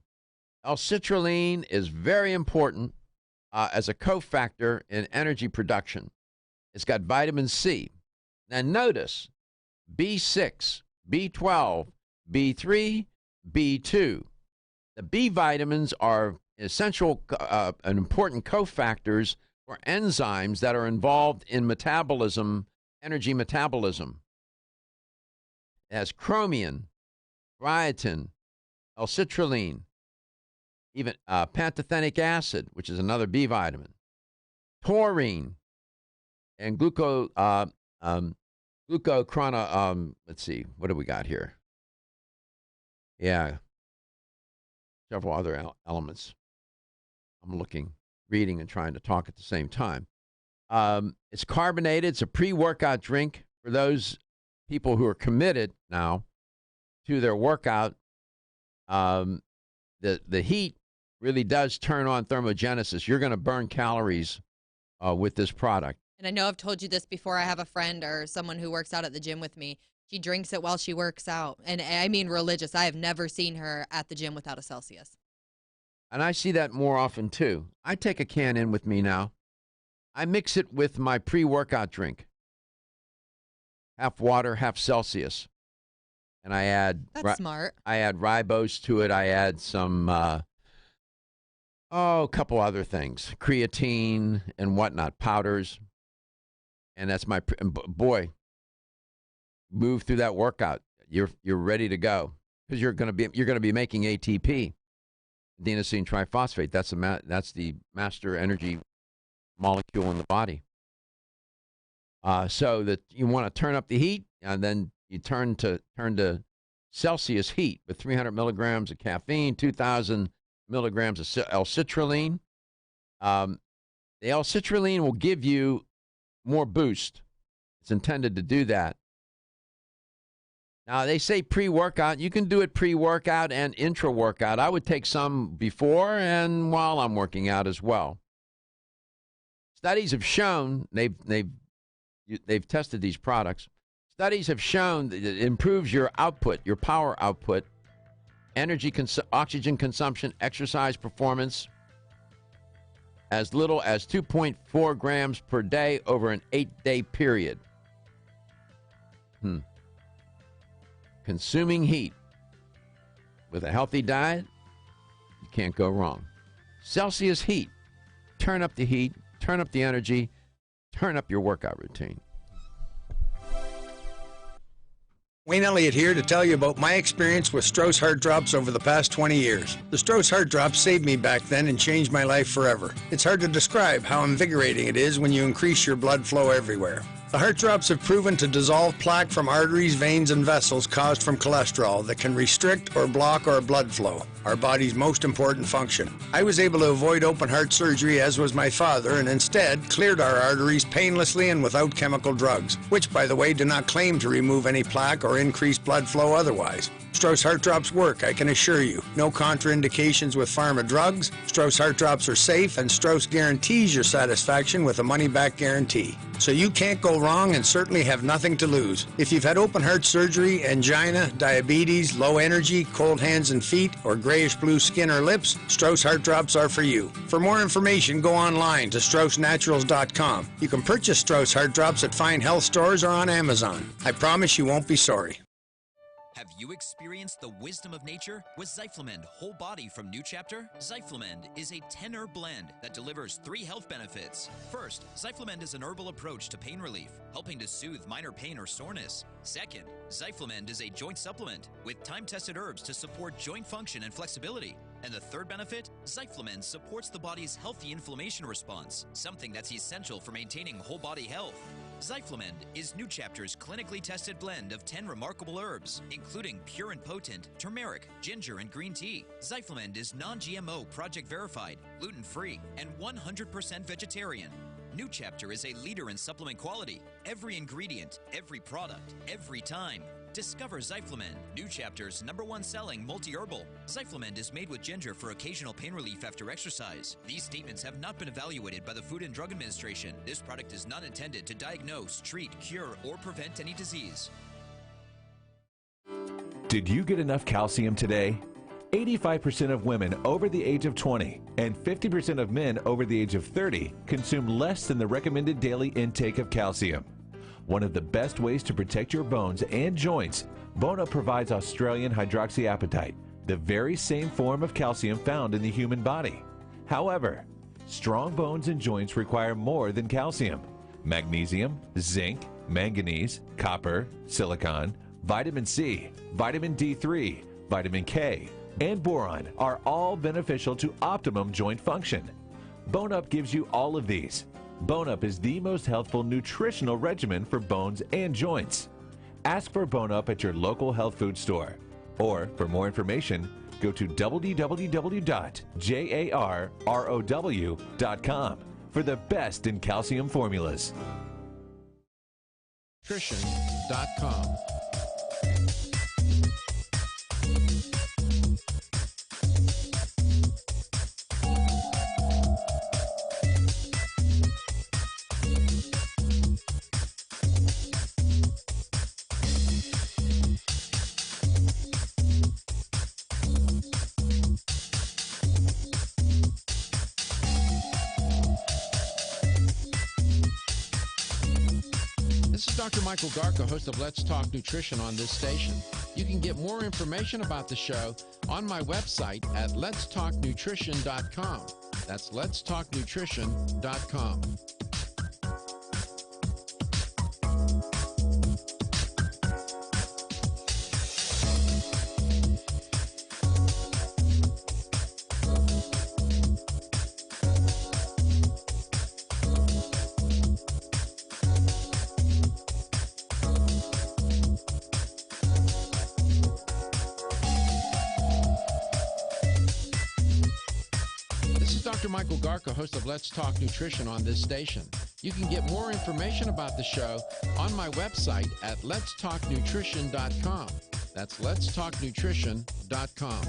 L-citrulline is very important as a cofactor in energy production. It's got vitamin C. Now notice B6, B12, B3, B2. The B vitamins are essential and important cofactors for enzymes that are involved in metabolism, energy metabolism. It has chromium, biotin, L-citrulline, even pantothenic acid, which is another B vitamin, taurine, and glucochrono. Let's see, what do we got here? Yeah, several other elements. I'm reading and trying to talk at the same time. It's carbonated. It's a pre-workout drink for those people who are committed now to their workout. The heat really does turn on thermogenesis. You're going to burn calories with this product. And I know I've told you this before. I have a friend or someone who works out at the gym with me. She drinks it while she works out. And I mean religious. I have never seen her at the gym without a Celsius. And I see that more often, too. I take a can in with me now. I mix it with my pre-workout drink. Half water, half Celsius. And I add... That's smart. I add ribose to it. I add some, a couple other things. Creatine and whatnot, powders. And that's my... Boy, move through that workout. You're ready to go. Because you're going to be making ATP. Adenosine triphosphate. That's the master energy molecule in the body. So that you want to turn up the heat, and then you turn to Celsius heat with 300 milligrams of caffeine, 2,000 milligrams of L-citrulline. The L-citrulline will give you more boost. It's intended to do that. Now, they say pre-workout. You can do it pre-workout and intra-workout. I would take some before and while I'm working out as well. Studies have shown, they've tested these products. Studies have shown that it improves your output, your power output, energy, oxygen consumption, exercise performance, as little as 2.4 grams per day over an 8-day period. Consuming heat with a healthy diet, you can't go wrong. Celsius heat. Turn up the heat, turn up the energy, turn up your workout routine. Wayne Elliott here to tell you about my experience with Strauss Heart Drops over the past 20 years. The Strauss Heart Drops saved me back then and changed my life forever. It's hard to describe how invigorating it is when you increase your blood flow everywhere. The Heart Drops have proven to dissolve plaque from arteries, veins, and vessels caused from cholesterol that can restrict or block our blood flow, our body's most important function. I was able to avoid open heart surgery, as was my father, and instead cleared our arteries painlessly and without chemical drugs, which, by the way, do not claim to remove any plaque or increase blood flow otherwise. Strauss Heart Drops work, I can assure you. No contraindications with pharma drugs. Strauss Heart Drops are safe, and Strauss guarantees your satisfaction with a money-back guarantee. So you can't go wrong and certainly have nothing to lose. If you've had open heart surgery, angina, diabetes, low energy, cold hands and feet, or grayish-blue skin or lips, Strauss Heart Drops are for you. For more information, go online to StraussNaturals.com. You can purchase Strauss Heart Drops at fine health stores or on Amazon. I promise you won't be sorry. Have you experienced the wisdom of nature with Zyflamend Whole Body from New Chapter? Zyflamend is a 10-herb blend that delivers 3 health benefits. First, Zyflamend is an herbal approach to pain relief, helping to soothe minor pain or soreness. Second, Zyflamend is a joint supplement with time-tested herbs to support joint function and flexibility. And the third benefit, Zyflamend supports the body's healthy inflammation response, something that's essential for maintaining whole body health. Zyflamend is New Chapter's clinically tested blend of 10 remarkable herbs, including pure and potent turmeric, ginger, and green tea. Zyflamend is non-GMO, project verified, gluten-free, and 100% vegetarian. New Chapter is a leader in supplement quality. Every ingredient, every product, every time. Discover Zyflamend, New Chapter's #1 selling multi-herbal. Zyflamend is made with ginger for occasional pain relief after exercise. These statements have not been evaluated by the Food and Drug Administration. This product is not intended to diagnose, treat, cure, or prevent any disease. Did you get enough calcium today? 85% of women over the age of 20 and 50% of men over the age of 30 consume less than the recommended daily intake of calcium. One of the best ways to protect your bones and joints, Bone Up provides Australian hydroxyapatite, the very same form of calcium found in the human body. However, strong bones and joints require more than calcium. Magnesium, zinc, manganese, copper, silicon, vitamin C, vitamin D3, vitamin K, and boron are all beneficial to optimum joint function. Bone Up gives you all of these. Bone Up is the most healthful nutritional regimen for bones and joints. Ask for Bone Up at your local health food store. Or, for more information, go to www.jarrow.com for the best in calcium formulas. Nutrition.com. Dr. Michael Garko, host of Let's Talk Nutrition on this station. You can get more information about the show on my website at letstalknutrition.com. That's letstalknutrition.com. Dr. Michael Garko, host of Let's Talk Nutrition on this station. You can get more information about the show on my website at letstalknutrition.com. That's letstalknutrition.com.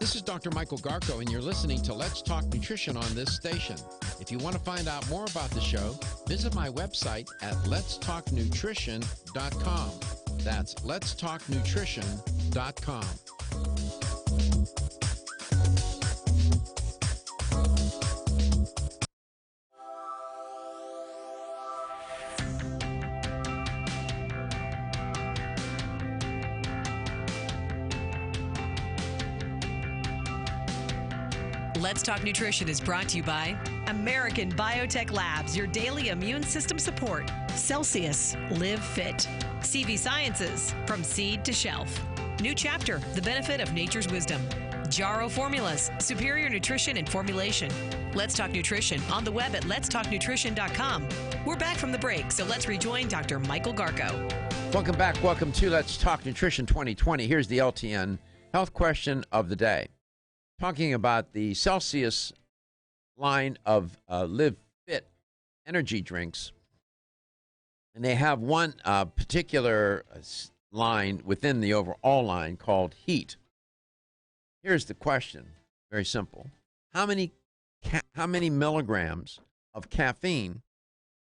This is Dr. Michael Garko, and you're listening to Let's Talk Nutrition on this station. If you want to find out more about the show, visit my website at letstalknutrition.com. That's letstalknutrition.com. Let's Talk Nutrition is brought to you by American Biotech Labs, your daily immune system support. Celsius, Live Fit. CV Sciences, from seed to shelf. New Chapter, the benefit of nature's wisdom. Jarrow Formulas, superior nutrition and formulation. Let's Talk Nutrition on the web at letstalknutrition.com. We're back from the break, so let's rejoin Dr. Michael Garko. Welcome back. Welcome to Let's Talk Nutrition 2020. Here's the LTN health question of the day. Talking about the Celsius line of Live Fit energy drinks. And they have one particular line within the overall line called Heat. Here's the question. Very simple. How many milligrams of caffeine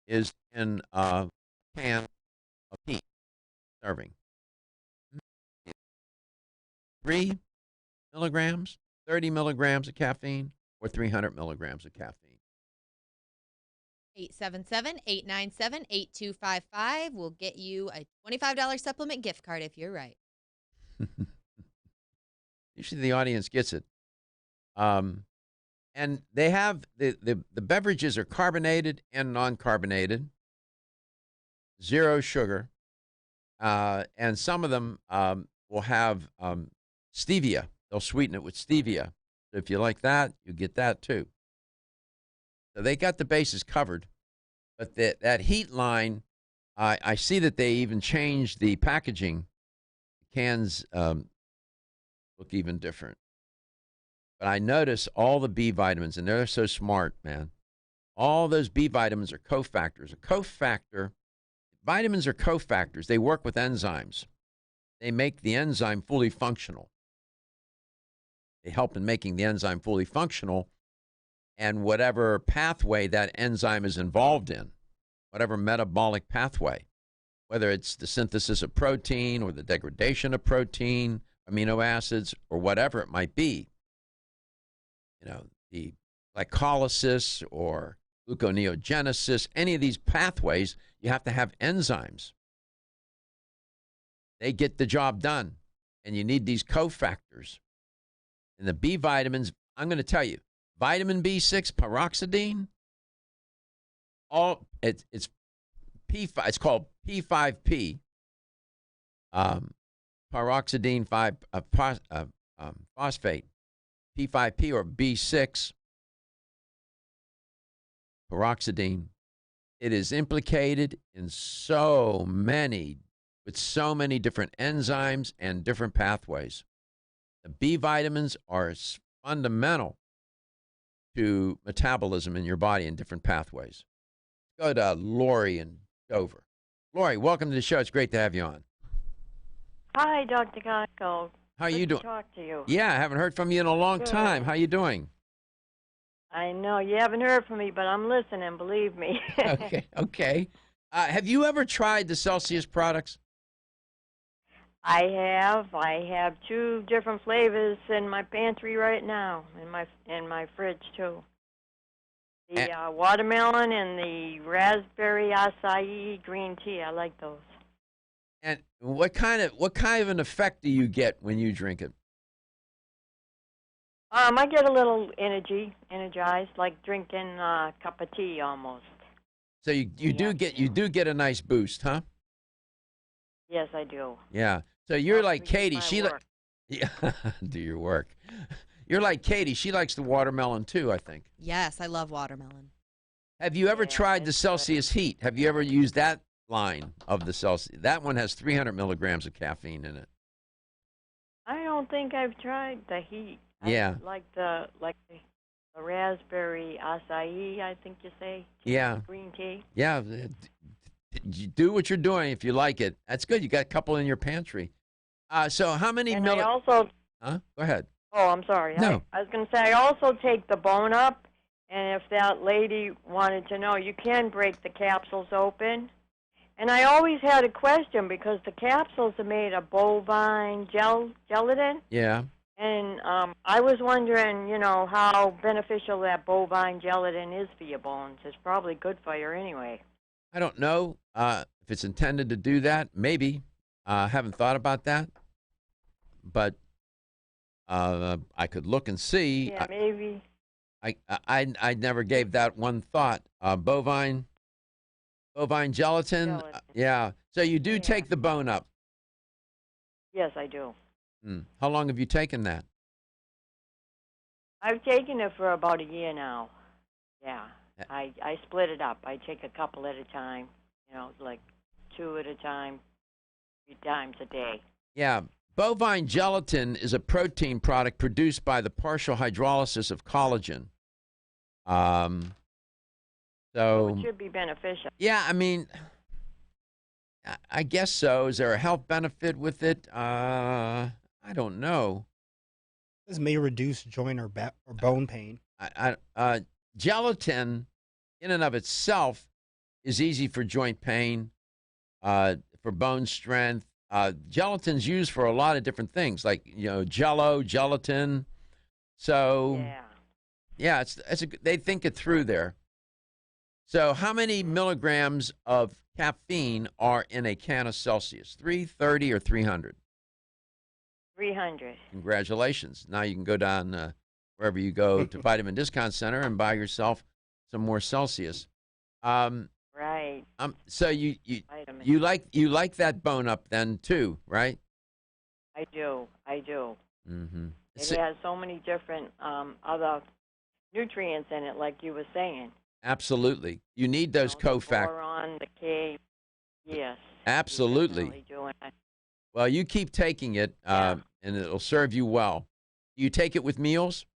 is in a can of Heat serving? 3 milligrams? 30 milligrams of caffeine, or 300 milligrams of caffeine? 877-897-8255 will get you a $25 supplement gift card if you're right. Usually the audience gets it. And they have, the beverages are carbonated and non-carbonated, 0 sugar, and some of them will have stevia. They'll sweeten it with stevia. So if you like that, you get that too. So they got the bases covered. But that Heat line, I see that they even changed the packaging. The cans look even different. But I notice all the B vitamins, and they're so smart, man. All those B vitamins are cofactors. A cofactor, vitamins are cofactors. They work with enzymes. They make the enzyme fully functional. They help in making the enzyme fully functional, and whatever pathway that enzyme is involved in, whatever metabolic pathway, whether it's the synthesis of protein or the degradation of protein, amino acids, or whatever it might be, the glycolysis or gluconeogenesis, any of these pathways, you have to have enzymes. They get the job done, and you need these cofactors. And the B vitamins, I'm going to tell you, vitamin B6, paroxidine, it's P5. It's called P5P, paroxidine phosphate, P5P or B6, paroxidine. It is implicated in with so many different enzymes and different pathways. The B vitamins are fundamental to metabolism in your body in different pathways. Go to Lori in Dover. Lori, welcome to the show. It's great to have you on. Hi, Dr. Garko. How you Good doing? to talk to you. Yeah, I haven't heard from you in a long Good. time. How you doing? I know you haven't heard from me, but I'm listening. Believe me. Okay. Have you ever tried the Celsius products? I have 2 different flavors in my pantry right now, in my fridge too. The watermelon and the raspberry acai green tea. I like those. And what kind of an effect do you get when you drink it? I get a little energized, like drinking a cup of tea almost. So you do get a nice boost, huh? Yes, I do. Yeah. So you're like Katie. Yeah. Do your work. You're like Katie. She likes the watermelon too, I think. Yes, I love watermelon. Have you ever tried the Celsius Heat? Have you ever used that line of the Celsius? That one has 300 milligrams of caffeine in it. I don't think I've tried the Heat. Yeah. I like the raspberry acai, I think you say. Yeah. Green tea. Yeah. You do what you're doing if you like it. That's good. You got a couple in your pantry. So how many And I also... Huh? Go ahead. Oh, I'm sorry. No. I was going to say, I also take the bone up, and if that lady wanted to know, you can break the capsules open. And I always had a question because the capsules are made of bovine gelatin. Yeah. And I was wondering, how beneficial that bovine gelatin is for your bones. It's probably good for you anyway. I don't know if it's intended to do that. Maybe. I haven't thought about that. But I could look and see. Yeah, maybe. I never gave that one thought. Bovine gelatin. Yeah. So you do take the bone up. Yes, I do. How long have you taken that? I've taken it for about a year now. Yeah. I split it up. I take a couple at a time, like 2 at a time, 3 times a day. Yeah. Bovine gelatin is a protein product produced by the partial hydrolysis of collagen. So it should be beneficial. Yeah, I mean, I guess so. Is there a health benefit with it? I don't know. This may reduce joint or bone pain. Gelatin, in and of itself, is easy for joint pain, for bone strength. Gelatin's used for a lot of different things, like Jello, gelatin. So yeah, they think it through there. So how many milligrams of caffeine are in a can of Celsius? 330 or 300? 300. Congratulations. Now you can go down wherever you go to Vitamin Discount Center and buy yourself some more Celsius. Right. So you like that bone up then too, right? I do. Mm-hmm. It has so many different other nutrients in it, like you were saying. Absolutely. You need those cofactors. Boron, the K. Yes. Absolutely. Well, you keep taking it, and it'll serve you well. Do you take it with meals?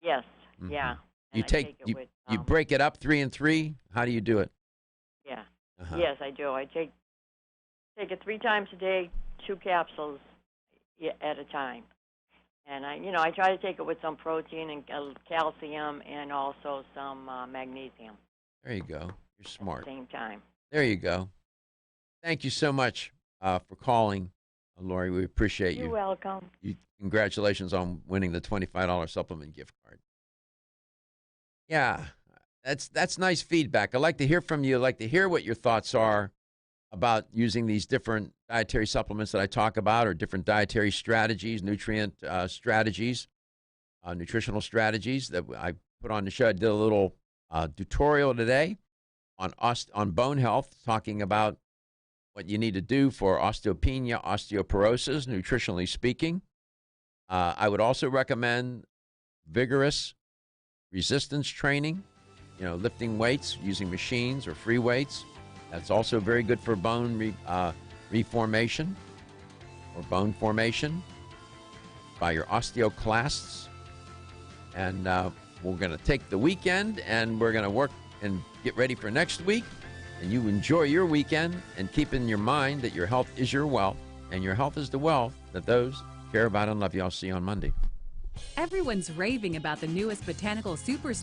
Yes. Mm-hmm. Yeah. You break it up 3 and 3. How do you do it? Yeah. Yes, I do. I take it 3 times a day, 2 capsules at a time. And I try to take it with some protein and calcium and also some magnesium. There you go. You're smart. At the same time. There you go. Thank you so much for calling, Lori. We appreciate you. You're welcome. Congratulations on winning the $25 supplement gift card. Yeah, that's nice feedback. I like to hear from you. I like to hear what your thoughts are about using these different dietary supplements that I talk about, or different dietary strategies, nutrient strategies, nutritional strategies that I put on the show. I did a little tutorial today on bone health, talking about what you need to do for osteopenia, osteoporosis, nutritionally speaking. I would also recommend vigorous resistance training, lifting weights using machines or free weights. That's also very good for bone reformation or bone formation by your osteoclasts. And we're going to take the weekend and we're going to work and get ready for next week. And you enjoy your weekend, and keep in your mind that your health is your wealth And your health is the wealth that those care about and love you. I'll see you on Monday. Everyone's raving about the newest botanical superstar.